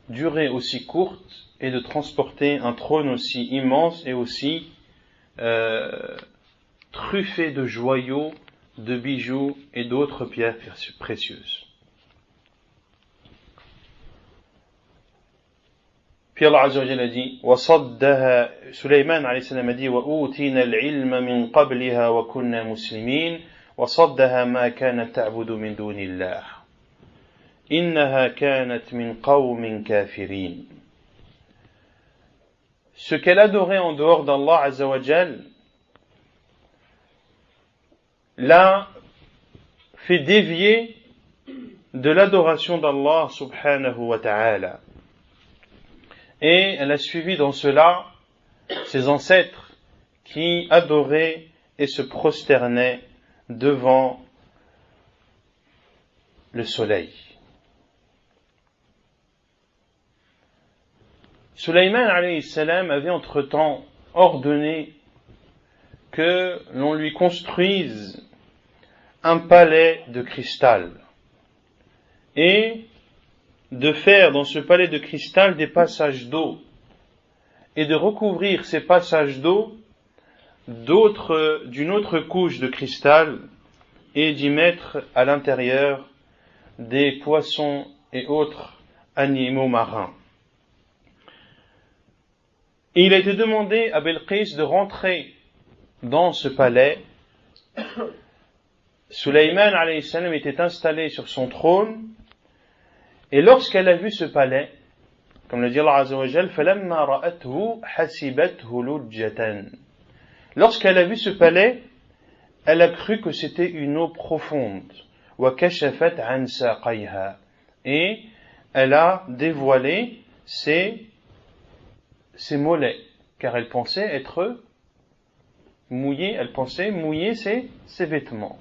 durée aussi courte et de transporter un trône aussi immense et aussi truffé de joyaux, de bijoux et d'autres pierres précieuses. Puis Allah Azza wa Jalla a dit, وَصَدَّهَا, Sulayman alayhi salam a dit, وَأُوتِينَا الْعِلْمَ مِنْ قَبْلِهَا وَكُنَّا مُسْلِمِينَ وَصَدَّهَا مَا كَانَتْ تَعْبُدُ مِنْ دُونِ اللَّهِ إِنَّهَا كَانَتْ مِنْ قَوْمٍ كَافِرِينَ. Ce qu'elle adorait en dehors d'Allah Azza wa Jal l'a fait dévier de l'adoration d'Allah subhanahu wa ta'ala. Et elle a suivi dans cela ses ancêtres qui adoraient et se prosternaient devant le soleil. Sulayman alayhi salam avait entre-temps ordonné que l'on lui construise un palais de cristal et de faire dans ce palais de cristal des passages d'eau et de recouvrir ces passages d'eau d'une autre couche de cristal et d'y mettre à l'intérieur des poissons et autres animaux marins. Et il a été demandé à Bilqis de rentrer dans ce palais. Sulayman alayhi salam était installé sur son trône, et lorsqu'elle a vu ce palais, comme le dit Allah Azza wa Jal, فَلَمَّا رَأَتْهُ حَسِبَتْهُ لُجَّةً. Lorsqu'elle a vu ce palais, elle a cru que c'était une eau profonde. وَكَشَفَتْ عَنْ سَاقَيْهَا. Et elle a dévoilé ses mollets, car elle pensait être mouillée, elle pensait mouiller ses vêtements.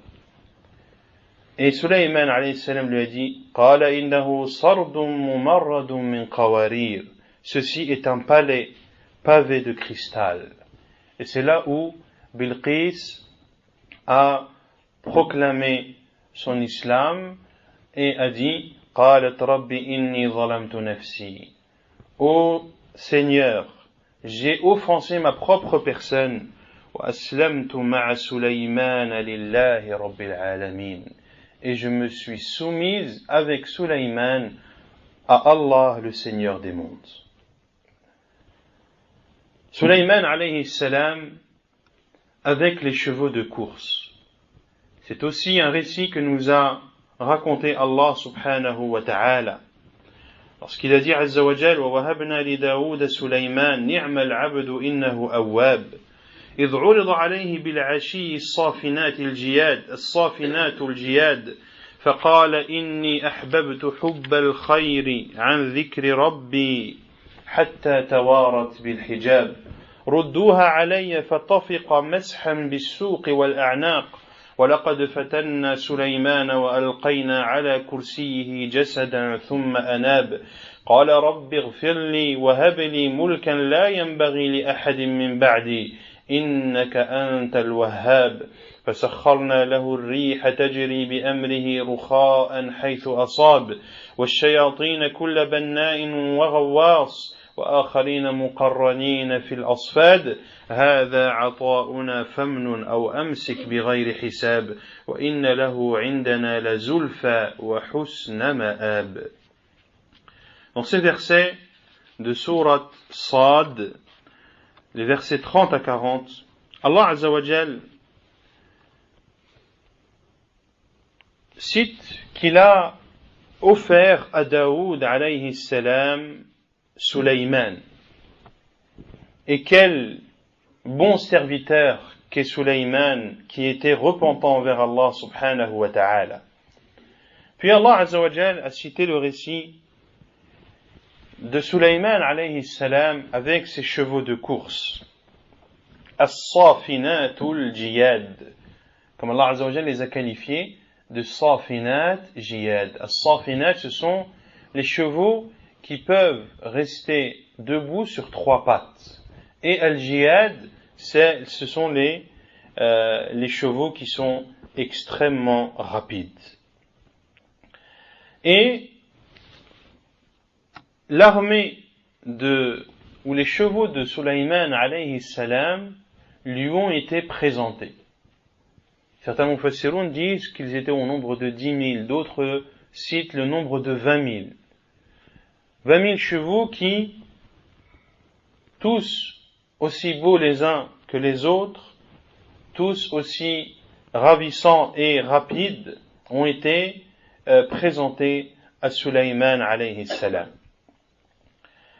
Et Sulayman alayhi salam lui a dit, قَالَ إِنَّهُ صَرْدٌ مُمَرَّدٌ مِنْ قَوَارِيرٍ. Ceci est un palais pavé de cristal. Et c'est là où Bilqis a proclamé son islam et a dit, قالت رب إني ظلمت نفسي. Ô Seigneur, j'ai offensé ma propre personne. وأسلمت مع سليمان لله رب العالمين. Et je me suis soumise avec Sulayman à Allah, le Seigneur des mondes. Sulayman alayhi salam avec les chevaux de course. C'est aussi un récit que nous a raconté Allah subhanahu wa ta'ala. Lorsqu'il a dit Azza wa Jal وَوَهَبْنَا لِدَاوُودَ سُلَيْمَانَ نِعْمَ الْعَبْدُ إِنَّهُ أَوَّابٌ إِذْ عُرِضَ عَلَيْهِ بِالْعَشِيِّ الصَّافِنَاتُ الْجِيَادِ فقال إني أحببت حب الخير عن ذكر ربي حتى توارت بالحجاب ردوها علي فطفق مسحا بالسوق والأعناق ولقد فتنا سليمان وألقينا على كرسيه جسدا ثم أناب قال رب اغفر لي وهب لي ملكا لا ينبغي لأحد من بعدي إنك أنت الوهاب فسخرنا له الريح تجري بأمره رخاء حيث أصاب والشياطين كل بناء وغواص وآخرين مقرنين في الأصفاد هذا عطاؤنا فمن أو أمسك بغير حساب وإن له عندنا لزلفى وحسن مآب. Dans ces versets de sourate Sad, les versets 30 à 40, Allah Azza wa Jal cite qu'il a offert à Daoud alayhi salam Sulayman. Et quel bon serviteur qu'est Sulayman, qui était repentant vers Allah subhanahu wa ta'ala. Puis Allah Azza wa Jal a cité le récit de Sulayman alayhi salam avec ses chevaux de course. As-Safinatul Jiyad. Comme Allah Azza wa Jal les a qualifiés de Safinat Jiyad. As-Safinat, ce sont les chevaux qui peuvent rester debout sur 3 pattes. Et Al-Jiyad, ce sont les chevaux qui sont extrêmement rapides. Et l'armée ou les chevaux de Sulayman alayhi salam lui ont été présentés. Certains mufassiroun disent qu'ils étaient au nombre de 10 000, d'autres citent le nombre de 20 000. 20 000 chevaux qui, tous aussi beaux les uns que les autres, tous aussi ravissants et rapides, ont été présentés à Sulayman alayhi salam.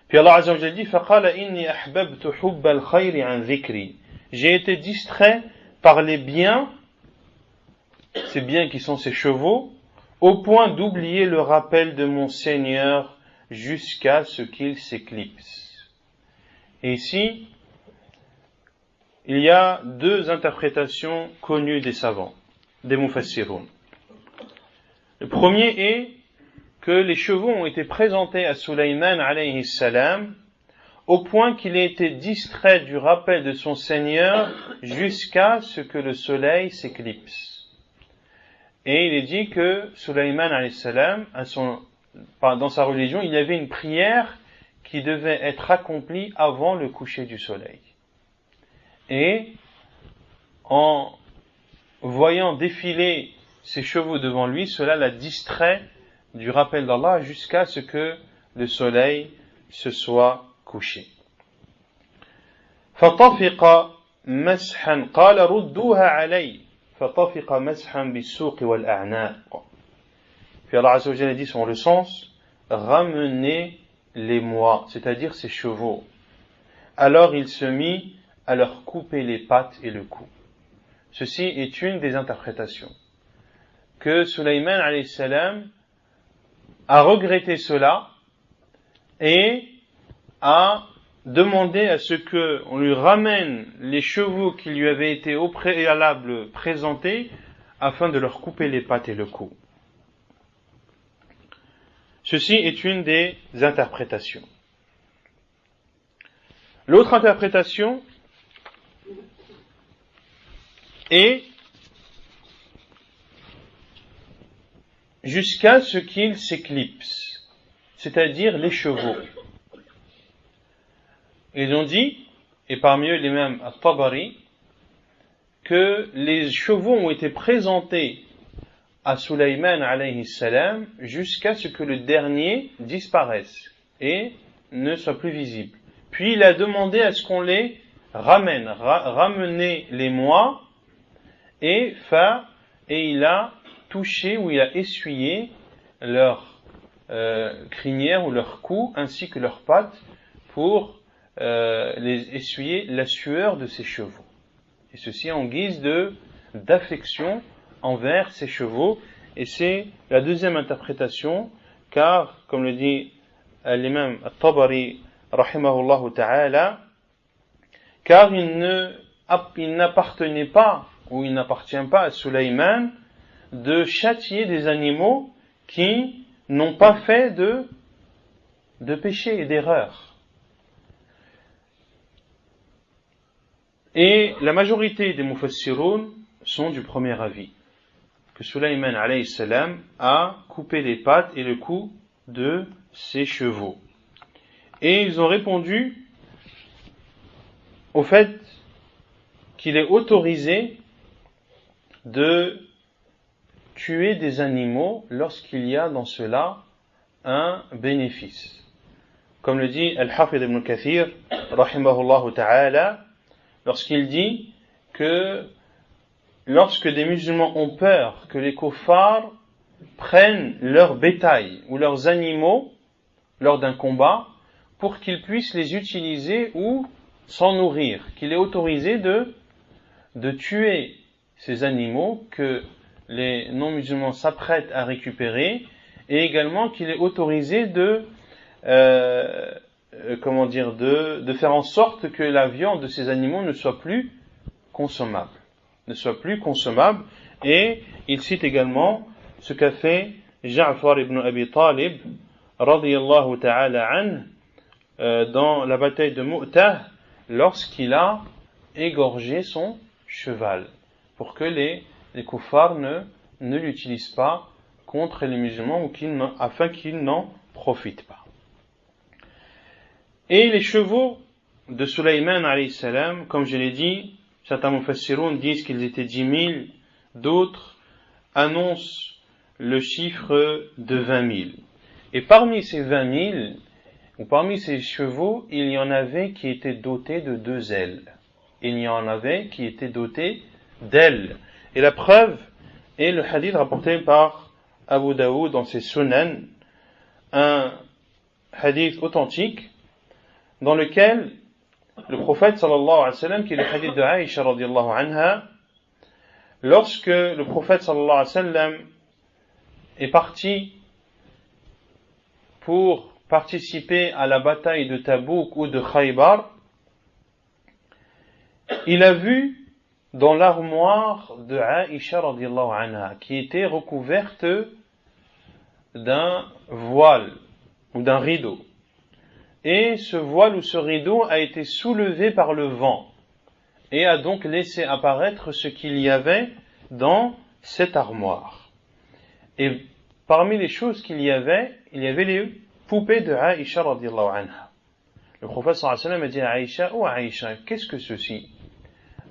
Puis Allah Azza wa Jalla dit فَقَالَ إِنِّي أَحْبَبْتُ حُبَّ الْخَيْرِ عَنْ ذِكْرِي. J'ai été distrait par les biens, ces biens qui sont ces chevaux, au point d'oublier le rappel de mon Seigneur jusqu'à ce qu'il s'éclipse. Et ici, il y a 2 interprétations connues des savants, des mufassiroun. Le premier est que les chevaux ont été présentés à Sulayman alayhi salam au point qu'il ait été distrait du rappel de son Seigneur jusqu'à ce que le soleil s'éclipse. Et il est dit que Sulayman alayhi salam, dans sa religion, il y avait une prière qui devait être accomplie avant le coucher du soleil. Et en voyant défiler ses chevaux devant lui, cela l'a distrait du rappel d'Allah jusqu'à ce que le soleil se soit couché. فَطَفِقَ مَسْحًا قَالَ رُدُّوهَا عَلَيْهِ فَطَفِقَ مَسْحًا بِالسُّوقِ وَالْأَعْنَاقِ. Puis Allah Azza wa Jalla dit sur le sens, ramenez-les-moi, c'est-à-dire ces chevaux. Alors il se mit à leur couper les pattes et le cou. Ceci est une des interprétations. Que Sulayman alayhi salam a regretté cela et a demandé à ce qu'on lui ramène les chevaux qui lui avaient été au préalable présentés afin de leur couper les pattes et le cou. Ceci est une des interprétations. L'autre interprétation est jusqu'à ce qu'ils s'éclipsent, c'est-à-dire les chevaux. Ils ont dit, et parmi eux l'imam At-Tabari, que les chevaux ont été présentés à Sulayman alayhi salam jusqu'à ce que le dernier disparaisse et ne soit plus visible. Puis il a demandé à ce qu'on les ramène, ramener les mois, et il a touché ou il a essuyé leur crinière ou leur cou ainsi que leurs pattes pour les essuyer la sueur de ses chevaux. Et ceci en guise d'affection envers ses chevaux. Et c'est la deuxième interprétation, car, comme le dit l'imam At-Tabari, rahimahullah ta'ala, car il n'appartenait pas, ou il n'appartient pas à Sulayman de châtier des animaux qui n'ont pas fait de péché et d'erreur. Et la majorité des mufassiroun sont du premier avis, que Sulayman alayhi salam a coupé les pattes et le cou de ses chevaux. Et ils ont répondu au fait qu'il est autorisé de tuer des animaux lorsqu'il y a dans cela un bénéfice. Comme le dit Al-Hafid ibn Kathir, rahimahullah ta'ala, lorsqu'il dit que lorsque des musulmans ont peur que les kuffars prennent leur bétail ou leurs animaux lors d'un combat pour qu'ils puissent les utiliser ou s'en nourrir, qu'il est autorisé de tuer ces animaux que les non-musulmans s'apprêtent à récupérer, et également qu'il est autorisé de faire en sorte que la viande de ces animaux ne soit plus consommable. Et il cite également ce qu'a fait Ja'far ibn Abi Talib, radiyallahu ta'ala anhu, dans la bataille de Mu'tah, lorsqu'il a égorgé son cheval, pour que les kuffars ne l'utilisent pas contre les musulmans, ou afin qu'ils n'en profitent pas. Et les chevaux de Sulayman alayhi salam, comme je l'ai dit, certains mufassiroun disent qu'ils étaient 10 000, d'autres annoncent le chiffre de 20 000. Et parmi ces 20 000, ou parmi ces chevaux, il y en avait qui étaient dotés de 2 ailes. Il y en avait qui étaient dotés d'ailes. Et la preuve est le hadith rapporté par Abu Daoud dans ses Sunan, un hadith authentique, dans lequel le prophète sallallahu alayhi wa sallam, qui est le hadith de Aïcha radiyallahu anha, lorsque le prophète sallallahu alayhi wa sallam est parti pour participer à la bataille de Tabouk ou de Khaybar, il a vu dans l'armoire de Aïcha radiyallahu anha, qui était recouverte d'un voile ou d'un rideau. Et ce voile ou ce rideau a été soulevé par le vent et a donc laissé apparaître ce qu'il y avait dans cette armoire. Et parmi les choses qu'il y avait les poupées de Aïcha radiyallahu anha. Le prophète sallallahu alayhi wa sallam a dit à Aïcha: oh Aïcha, qu'est-ce que ceci?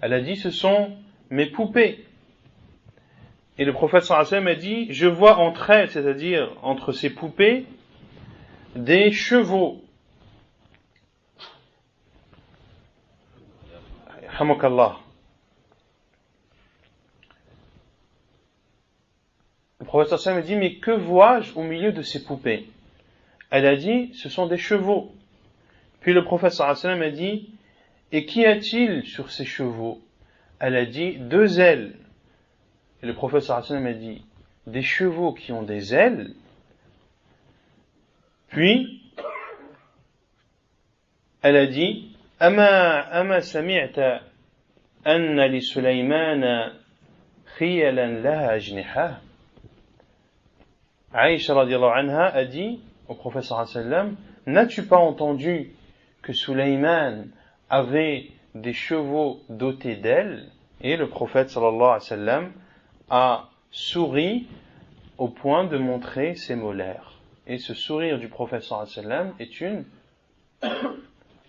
Elle a dit: ce sont mes poupées. Et le prophète sallallahu alayhi wa sallam a dit: je vois entre elles, c'est-à-dire entre ces poupées, des chevaux. Hamakallah. Le prophète sallallahu alayhi wa sallam a dit: mais que vois-je au milieu de ces poupées? Elle a dit: ce sont des chevaux. Puis le prophète sallallahu alayhi wa sallam a dit: et qu'y a-t-il sur ces chevaux? Elle a dit: 2 ailes. Et le prophète sallallahu alayhi wa sallam a dit: des chevaux qui ont des ailes? Puis elle a dit: ama sami'ta anna li Sulaymana khiyalan laha ajniha? Aïcha radiyallahu anha a dit au prophète sallallahu alayhi wa sallam: n'as-tu pas entendu que Sulayman avait des chevaux dotés d'ailes? Et le prophète sallallahu alayhi wa sallam a souri au point de montrer ses molaires. Et ce sourire du prophète sallallahu alayhi wa sallam est une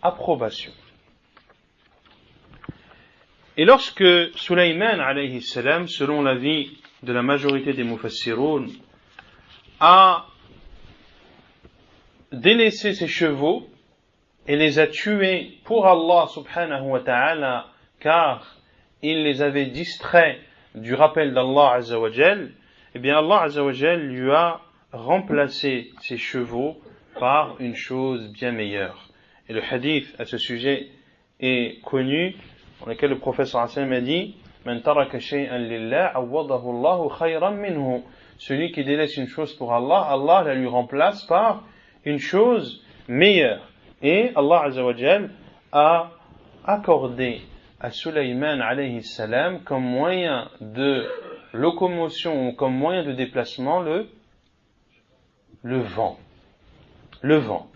approbation. Et lorsque Sulayman alayhi salam, selon l'avis de la majorité des mufassiroun, a délaissé ses chevaux et les a tués pour Allah subhanahu wa ta'ala, car il les avait distraits du rappel d'Allah azza wa jal, eh bien Allah azza wa jal lui a remplacé ses chevaux par une chose bien meilleure. Et le hadith à ce sujet est connu, dans lequel le prophète sallallahu alayhi wa sallam a dit: Man taraka shay'an lillah awwadahu Allahu khayran minhu. Celui qui délaisse une chose pour Allah, Allah la lui remplace par une chose meilleure. Et Allah azza wa jal a accordé à Sulayman alayhi salam comme moyen de locomotion ou comme moyen de déplacement le vent. Le vent.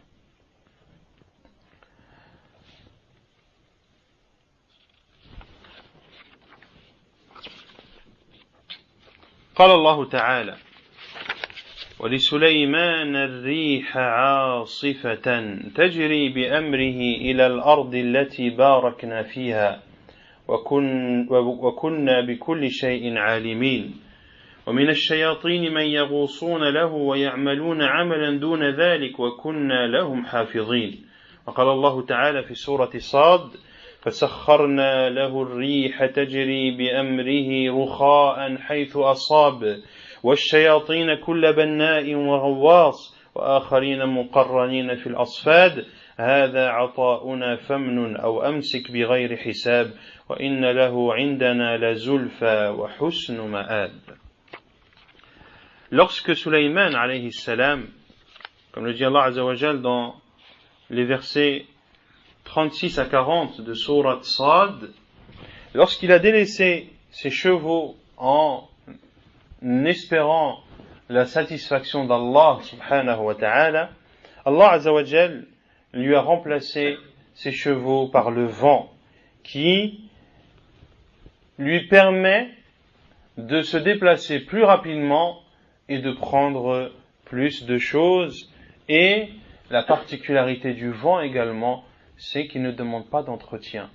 قال الله تعالى: ولسليمان الريح عاصفة تجري بأمره إلى الأرض التي باركنا فيها وكنا بكل شيء عالمين ومن الشياطين من يغوصون له ويعملون عملا دون ذلك وكنا لهم حافظين. وقال الله تعالى في سورة صاد: فسخرنا له الريح تجري بأمره رخاء حيث أصاب والشياطين كل بناء وغواص وآخرين مقرنين في الأصفاد هذا عطاؤنا فامنن أو أمسك بغير حساب وإن له عندنا لزلفى وحسن مآب. Lorsque Sulayman alayhi salam, comme le dit Allah azza wa jal dans les versets 36 à 40 de sourate Sad, lorsqu'il a délaissé ses chevaux en espérant la satisfaction d'Allah subhanahu wa ta'ala, Allah azza wa jal lui a remplacé ses chevaux par le vent qui lui permet de se déplacer plus rapidement et de prendre plus de choses. Et la particularité du vent également, c'est qu'il ne demande pas d'entretien,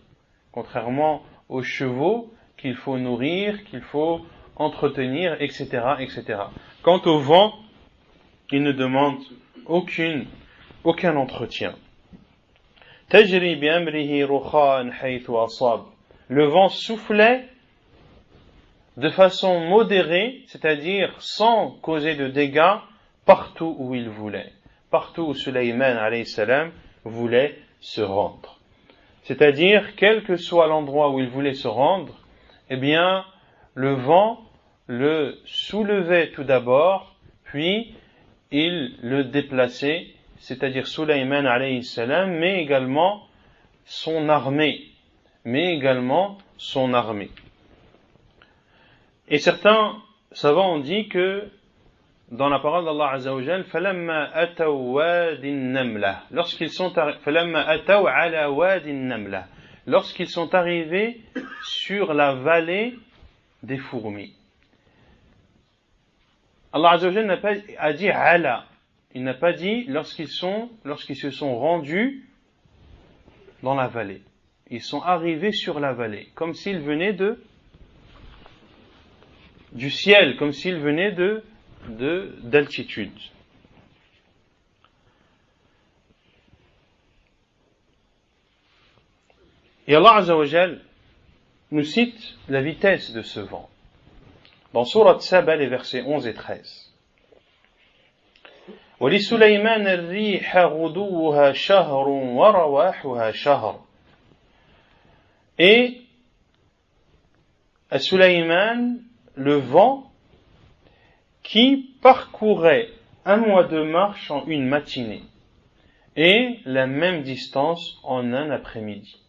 contrairement aux chevaux qu'il faut nourrir, qu'il faut entretenir, etc., etc. Quant au vent, il ne demande aucun entretien. Tajri bi amrihi rukhan haythu asab. Le vent soufflait de façon modérée, c'est-à-dire sans causer de dégâts, partout où il voulait, partout où Sulayman alayhi salam voulait se rendre. C'est-à-dire, quel que soit l'endroit où il voulait se rendre, eh bien, le vent le soulevait tout d'abord, puis il le déplaçait, c'est-à-dire Sulayman alayhi salam, mais également son armée. Et certains savants ont dit que dans la parole d'Allah azza wa jal, falamma ataw wadi an-namla, lorsqu'ils sont arrivés sur la vallée des fourmis. Allah azza wa jal a dit ala, il n'a pas dit lorsqu'ils se sont rendus dans la vallée. Ils sont arrivés sur la vallée, comme s'ils venaient du ciel, comme s'ils venaient d'altitude. Et Allah azza wa jal nous cite la vitesse de ce vent. Dans Sourate Saba, les versets 11 et 13. وَلِسُلَيْمَانَ الرِّيحَ غُدُوُّهَا شَهْرٌ وَرَوَاحُهَا شَهْرٌ. Et à Sulayman, le vent qui parcourait 1 mois de marche en une matinée et la même distance en un après-midi.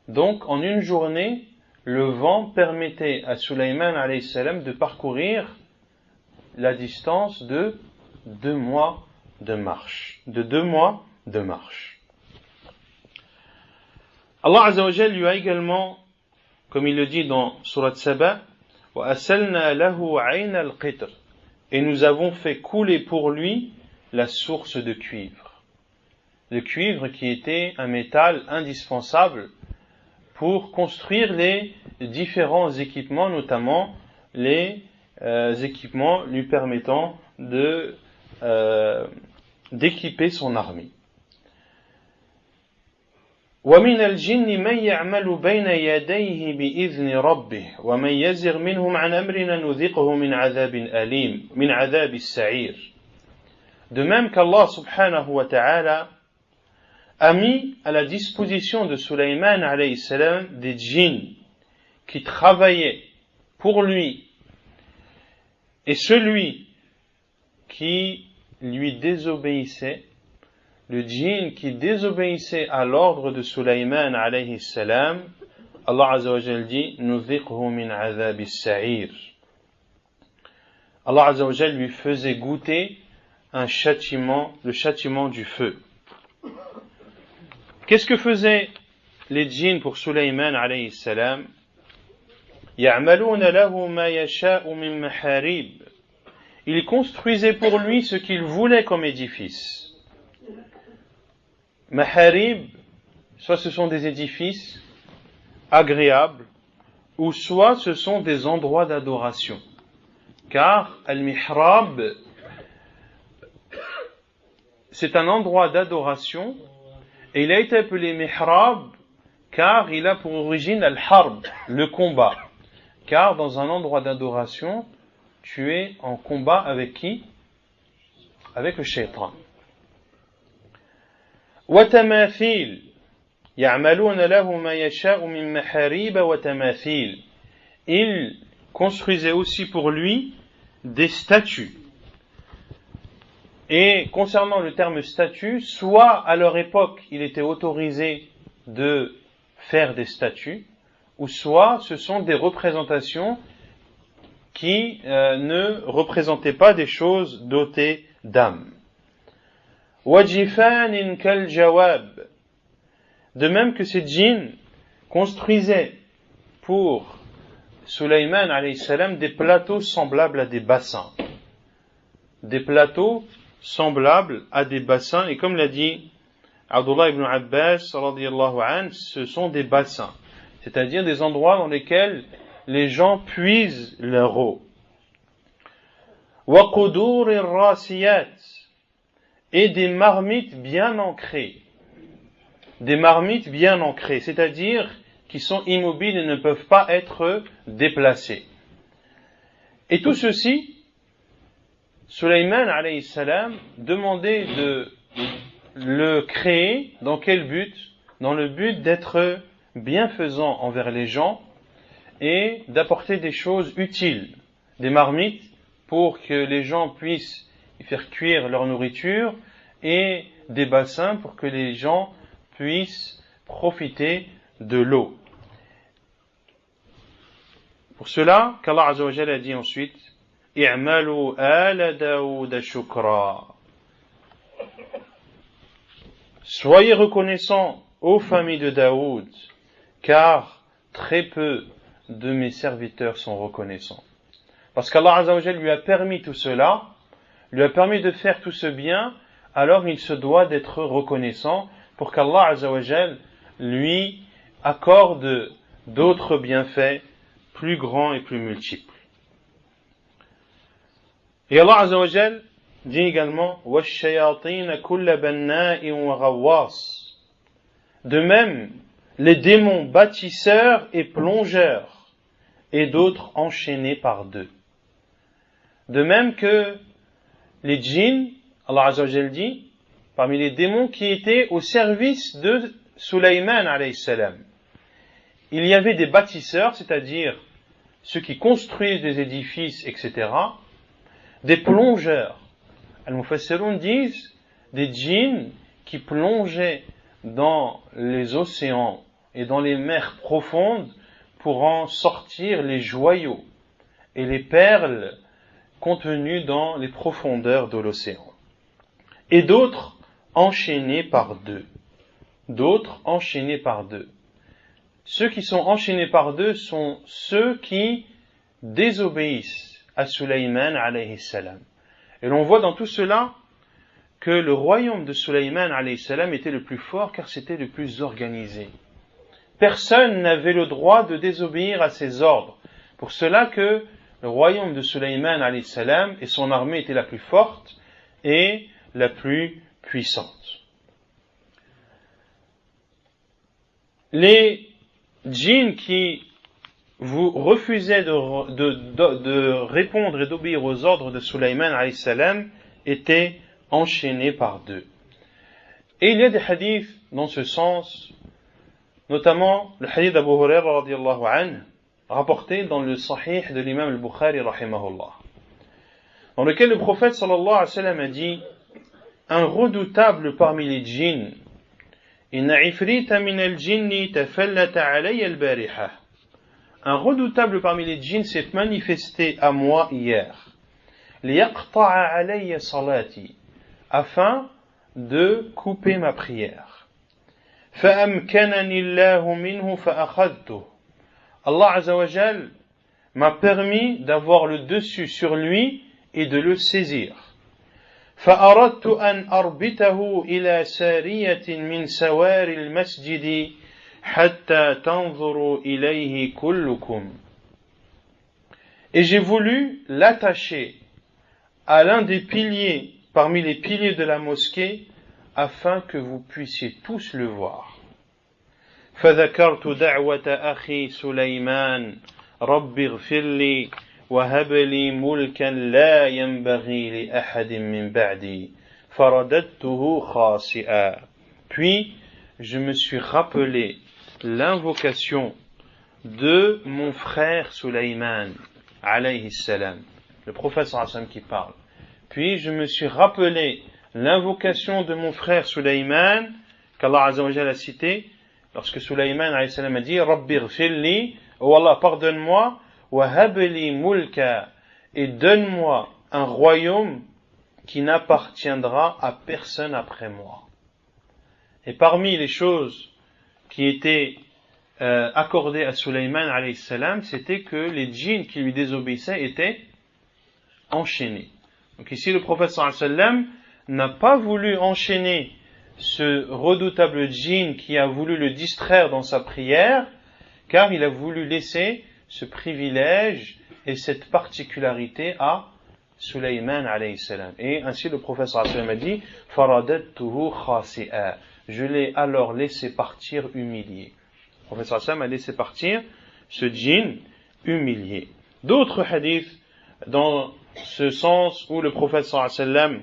Donc en une journée, le vent permettait à Sulayman alayhi salam de parcourir la distance de 2 mois de marche. Allah azza wa jal lui a également, comme il le dit dans Surat Saba, وَأَسَلْنَا لَهُ عَيْنَ الْقِطْرِ. et nous avons fait couler pour lui la source de cuivre. Le cuivre qui était un métal indispensable pour construire les différents équipements, notamment les équipements lui permettant d'équiper son armée. ومن الجن من يعمل بين يديه بإذن ربه ومن يزغ منهم عن أمرنا نذقه من عذاب أليم من عذاب السعير. De même qu'Allah subhanahu wa ta'ala a mis à la disposition de Sulayman alayhi salam des djinns qui travaillaient pour lui, et celui qui lui désobéissait, le djinn qui désobéissait à l'ordre de Sulayman alayhi salam, Allah azza wa jalla dit nudhiqhu min adhab as-sa'ir. Allah azza wa jalla lui faisait goûter un châtiment, le châtiment du feu. Qu'est-ce que faisaient les djinns pour Sulayman alayhi salam? Ya'maluna lahu ma yasha'u min maharib. Ils construisaient pour lui ce qu'ils voulaient comme édifice. Maharib, soit ce sont des édifices agréables, ou soit ce sont des endroits d'adoration. Car al-mihrab, c'est un endroit d'adoration, et il a été appelé mihrab car il a pour origine al-harb, le combat. Car dans un endroit d'adoration, tu es en combat avec qui? Avec le shaitan. وتماثيل يعملون له ما يشاء من محاريب وتماثيل. Ils construisaient aussi pour lui des statues. Et concernant le terme statue, soit à leur époque il était autorisé de faire des statues, ou soit ce sont des représentations qui ne représentaient pas des choses dotées d'âme. وَجِفَانٍ كَالْجَوَابِ. De même que ces djinns construisaient pour Sulayman alayhi salam des plateaux semblables à des bassins. Des plateaux semblables à des bassins, et comme l'a dit Abdullah ibn Abbas radiyallahu anhu, ce sont des bassins, c'est-à-dire des endroits dans lesquels les gens puisent leur eau. وَقُدُورِ الرَّاسِيَاتِ. Et des marmites bien ancrées. Des marmites bien ancrées, c'est-à-dire qui sont immobiles et ne peuvent pas être déplacées. Et tout ceci, Sulayman alayhi salam demandait de le créer. Dans quel but? Dans le but d'être bienfaisant envers les gens et d'apporter des choses utiles, des marmites pour que les gens puissent y faire cuire leur nourriture, et des bassins pour que les gens puissent profiter de l'eau. Pour cela qu'Allah Azza wa Jalla a dit ensuite i'malu ala Daoud shukra. Soyez reconnaissants aux familles de Daoud, car très peu de mes serviteurs sont reconnaissants. Parce qu'Allah Azza wa Jalla lui a permis tout cela, lui a permis de faire tout ce bien, alors il se doit d'être reconnaissant pour qu'Allah Azza wa Jalla lui accorde d'autres bienfaits plus grands et plus multiples. Et Allah Azza wa Jalla dit également وَالشَّيَاطِينَ كُلَّ بَنَّاءٍ وَغَوَّاصٍ. De même, les démons bâtisseurs et plongeurs, et d'autres enchaînés par deux. De même que les djinns, Allah Azza wa Jalla dit, parmi les démons qui étaient au service de Sulayman alayhi salam, il y avait des bâtisseurs, c'est-à-dire ceux qui construisent des édifices, etc., des plongeurs. Al-Mufassirun disent des djinns qui plongeaient dans les océans et dans les mers profondes pour en sortir les joyaux et les perles contenues dans les profondeurs de l'océan. Et d'autres enchaînés par deux. D'autres enchaînés par deux. Ceux qui sont enchaînés par deux sont ceux qui désobéissent à Sulayman alayhi salam. Et l'on voit dans tout cela que le royaume de Sulayman alayhi salam était le plus fort car c'était le plus organisé. Personne n'avait le droit de désobéir à ses ordres. Pour cela que le royaume de Sulayman alayhi salam et son armée étaient la plus forte et la plus puissante. Les djinns qui vous refusaient de répondre et d'obéir aux ordres de Sulayman alayhi salam étaient enchaînés par deux. Et il y a des hadiths dans ce sens, notamment le hadith d'Abu Hurairah radiyallahu anhu, rapporté dans le Sahih de l'imam al-Bukhari rahimahullah, dans lequel le prophète sallallahu alayhi wa sallam a dit: un redoutable parmi les djinns, inna ifrita min al-jinni tafallata alayya al-bariha, un redoutable parmi les djinns s'est manifesté à moi hier, liyaqta'a alayya salati, afin de couper ma prière. فأمكنني الله منه فأخذته. Allah Azza wa Jal m'a permis d'avoir le dessus sur lui et de le saisir. فأردت أن أربطه إلى سارية من سوار المسجد حتى تنظروا إليه كلكم. Et j'ai voulu l'attacher à l'un des piliers parmi les piliers de la mosquée afin que vous puissiez tous le voir. فذكرت دعوة أخي سليمان رب اغفر لي وهب لي ملكا لا ينبغي لأحد من بعدي فرددته خاسئا. Puis je me suis rappelé l'invocation de mon frère Sulayman alayhi salam, le prophète sallallahu alayhi wa sallam qui parle. Puis je me suis rappelé l'invocation de mon frère Sulayman, qu'Allah Azza wa Jalla a cité, lorsque Sulayman alayhi salam a dit: Rabbi ghfirli, oh Allah, pardonne-moi, wa habli mulka, et donne-moi un royaume qui n'appartiendra à personne après moi. Et parmi les choses qui étaient accordées à Sulayman alayhi salam, c'était que les djinns qui lui désobéissaient étaient enchaînés. Donc ici le prophète sallallahu alayhi wa sallam n'a pas voulu enchaîner ce redoutable djinn qui a voulu le distraire dans sa prière, car il a voulu laisser ce privilège et cette particularité à Sulayman alayhi salam. Et ainsi le prophète sallallahu alayhi wa sallam a dit: Faradadtuhu khasi'a, je l'ai alors laissé partir humilié. Le prophète sallallahu alayhi wa sallam a laissé partir ce djinn humilié. D'autres hadiths dans ce sens où le prophète sallallahu alayhi wa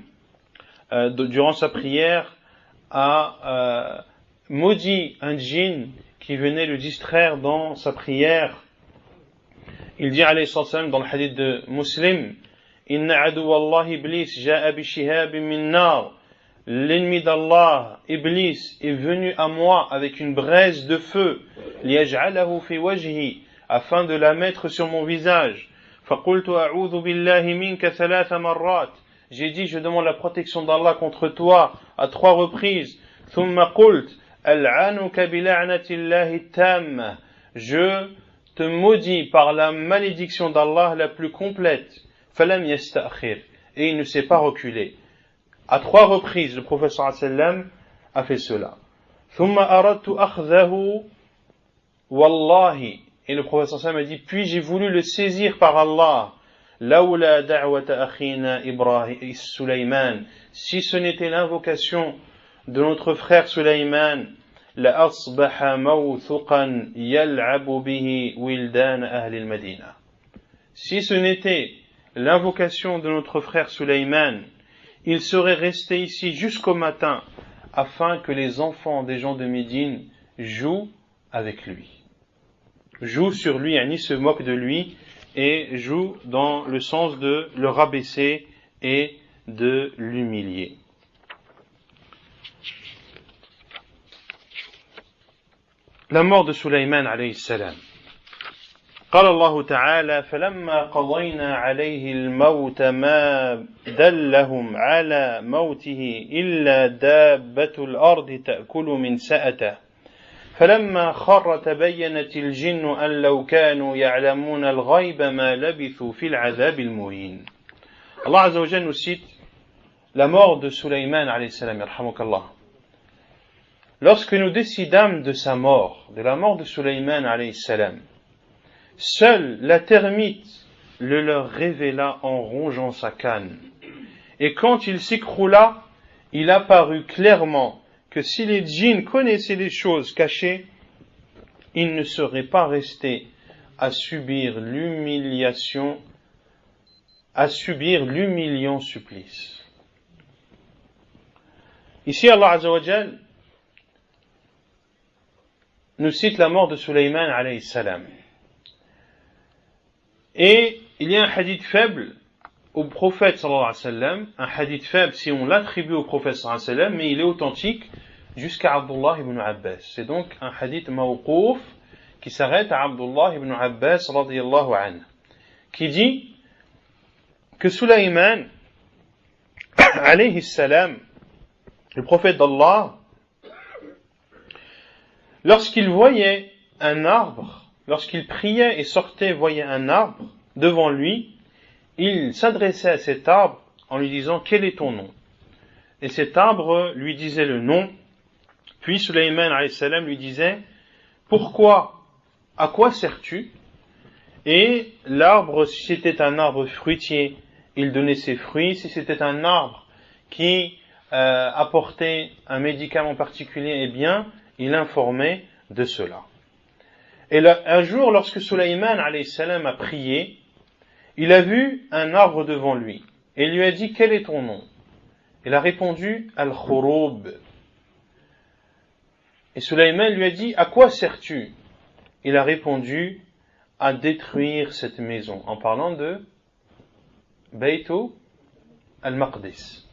sallam durant sa prière a maudit un djinn qui venait le distraire dans sa prière. Il dit alayhi sallam dans le hadith de Muslim: Inna aduwallahi iblis ja'a bi shihabin min nar, l'ennemi d'Allah, Iblis, est venu à moi avec une braise de feu, liyaj'alahu fi wajhi, afin de la mettre sur mon visage. فقلت أعوذ بالله منك ثلاث مرات, j'ai dit je demande la protection d'Allah contre toi à 3 reprises. ثم قلت ألعنك بلعنة الله التامة, je te maudis par la malédiction d'Allah la plus complète. فلم يستأخر, et il ne s'est pas reculé. À 3 reprises le prophète sallallahu alayhi wa sallam a fait cela. ثم أردت أخذه والله, et le prophète sallallahu alayhi wa sallam a dit: puis j'ai voulu le saisir par Allah. لولا دعوة أخينا إبراهيم سليمان, si ce n'était l'invocation de notre frère Sulayman, لأصبح موثقا يلعب به ولدان أهل المدينة, si ce n'était l'invocation de notre frère Sulayman, il serait resté ici jusqu'au matin afin que les enfants des gens de Médine jouent avec lui, jouent sur lui, yani se moquent de lui, et jouent dans le sens de le rabaisser et de l'humilier. La mort de Sulayman alayhi salam. قال الله تعالى: فلما قضينا عليه الموت ما دلهم على موته إلا دابة الأرض تأكل من سأته فلما خر تبينت الجن أن لو كانوا يعلمون الغيب ما لبثوا في العذاب المهين. Allah Azza wa Jalla nous cite la mort de Sulayman alayhi salam, yarhamukallah. Lorsque nous décidâmes de sa mort, de la mort de Sulayman alayhi salam, seule la termite le leur révéla en rongeant sa canne. Et quand il s'écroula, il apparut clairement que si les djinns connaissaient les choses cachées, ils ne seraient pas restés à subir l'humiliant supplice. Ici, Allah Azza wa Jal nous cite la mort de Sulayman alayhi salam. Et il y a un hadith faible au prophète sallallahu alayhi wa sallam, un hadith faible si on l'attribue au prophète sallallahu alayhi wa sallam, mais il est authentique jusqu'à Abdullah ibn Abbas. C'est donc un hadith mawqouf qui s'arrête à Abdullah ibn Abbas radiyallahu anhu, qui dit que Sulayman alayhi salam, le prophète d'Allah, lorsqu'il voyait un arbre, lorsqu'il priait et sortait, voyait un arbre devant lui, il s'adressait à cet arbre en lui disant « Quel est ton nom ?» Et cet arbre lui disait le nom. Puis Sulayman alayhi salam lui disait « Pourquoi, à quoi sers-tu » Et l'arbre, si c'était un arbre fruitier, il donnait ses fruits. Si c'était un arbre qui apportait un médicament particulier, eh bien, il informait de cela. Et là, un jour, lorsque Sulayman alayhi salam a prié, il a vu un arbre devant lui et il lui a dit « Quel est ton nom ?» Il a répondu « Al-Khurub ». Et Sulayman lui a dit « À quoi sers-tu » Il a répondu « À détruire cette maison », en parlant de Baytu al-Maqdis,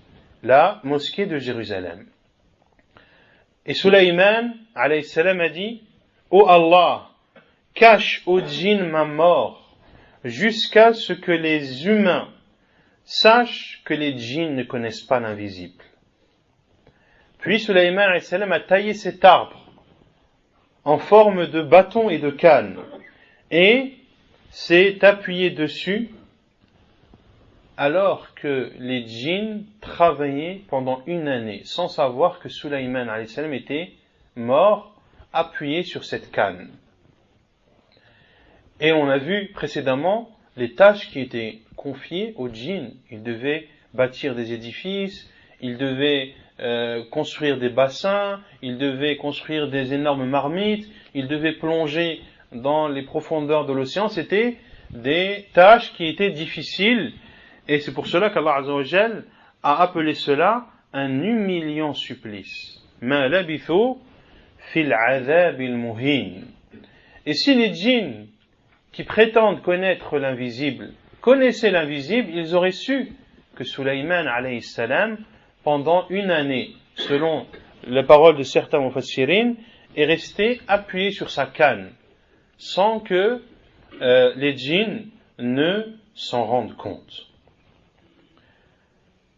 la mosquée de Jérusalem. Et Sulayman alayhi salam a dit « Ô Allah, cache aux djinns ma mort, jusqu'à ce que les humains sachent que les djinns ne connaissent pas l'invisible. » Puis Sulayman alayhi salam a taillé cet arbre en forme de bâton et de canne et s'est appuyé dessus alors que les djinns travaillaient pendant une année sans savoir que Sulayman alayhi salam était mort appuyé sur cette canne. Et on a vu précédemment les tâches qui étaient confiées aux djinns. Ils devaient bâtir des édifices, ils devaient construire des bassins, ils devaient construire des énormes marmites, ils devaient plonger dans les profondeurs de l'océan. C'était des tâches qui étaient difficiles. Et c'est pour cela qu'Allah Azza wa Jal a appelé cela un humiliant supplice. Ma labithu fil adhab al muhin. Et si les djinns qui prétendent connaître l'invisible connaissaient l'invisible, ils auraient su que Sulayman alayhi salam, pendant une année, selon la parole de certains mufassirin, est resté appuyé sur sa canne, sans que les djinns ne s'en rendent compte.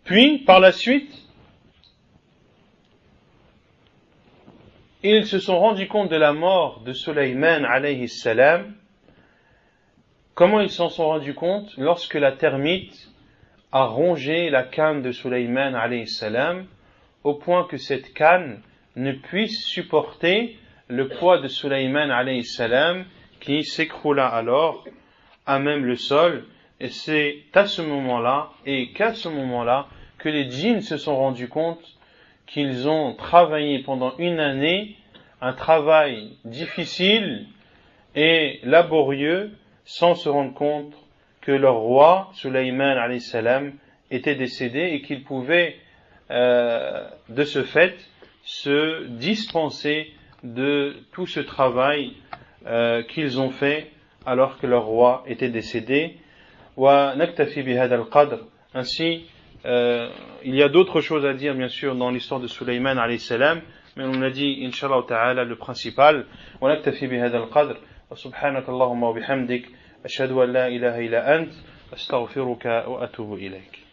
Puis, par la suite, ils se sont rendus compte de la mort de Sulayman alayhi salam. Comment ils s'en sont rendus compte? Lorsque la termite a rongé la canne de Sulayman alayhi salam, au point que cette canne ne puisse supporter le poids de Sulayman alayhi salam, qui s'écroula alors à même le sol. Et c'est à ce moment-là, et qu'à ce moment-là, que les djinns se sont rendus compte qu'ils ont travaillé pendant une année, un travail difficile et laborieux, sans se rendre compte que leur roi, Sulayman alayhi salam, était décédé et qu'ils pouvaient, de ce fait, se dispenser de tout ce travail qu'ils ont fait alors que leur roi était décédé. Wa naktafi bihadha al-qadr. Ainsi, il y a d'autres choses à dire bien sûr dans l'histoire de Sulayman alayhi salam, mais on a dit inshallah ta'ala le principal. Wa naktafi bihadha al-qadr. Wa subhanaka Allahumma wa bihamdik ashhadu an la ilaha illa ant astaghfiruka wa atubu ilayk.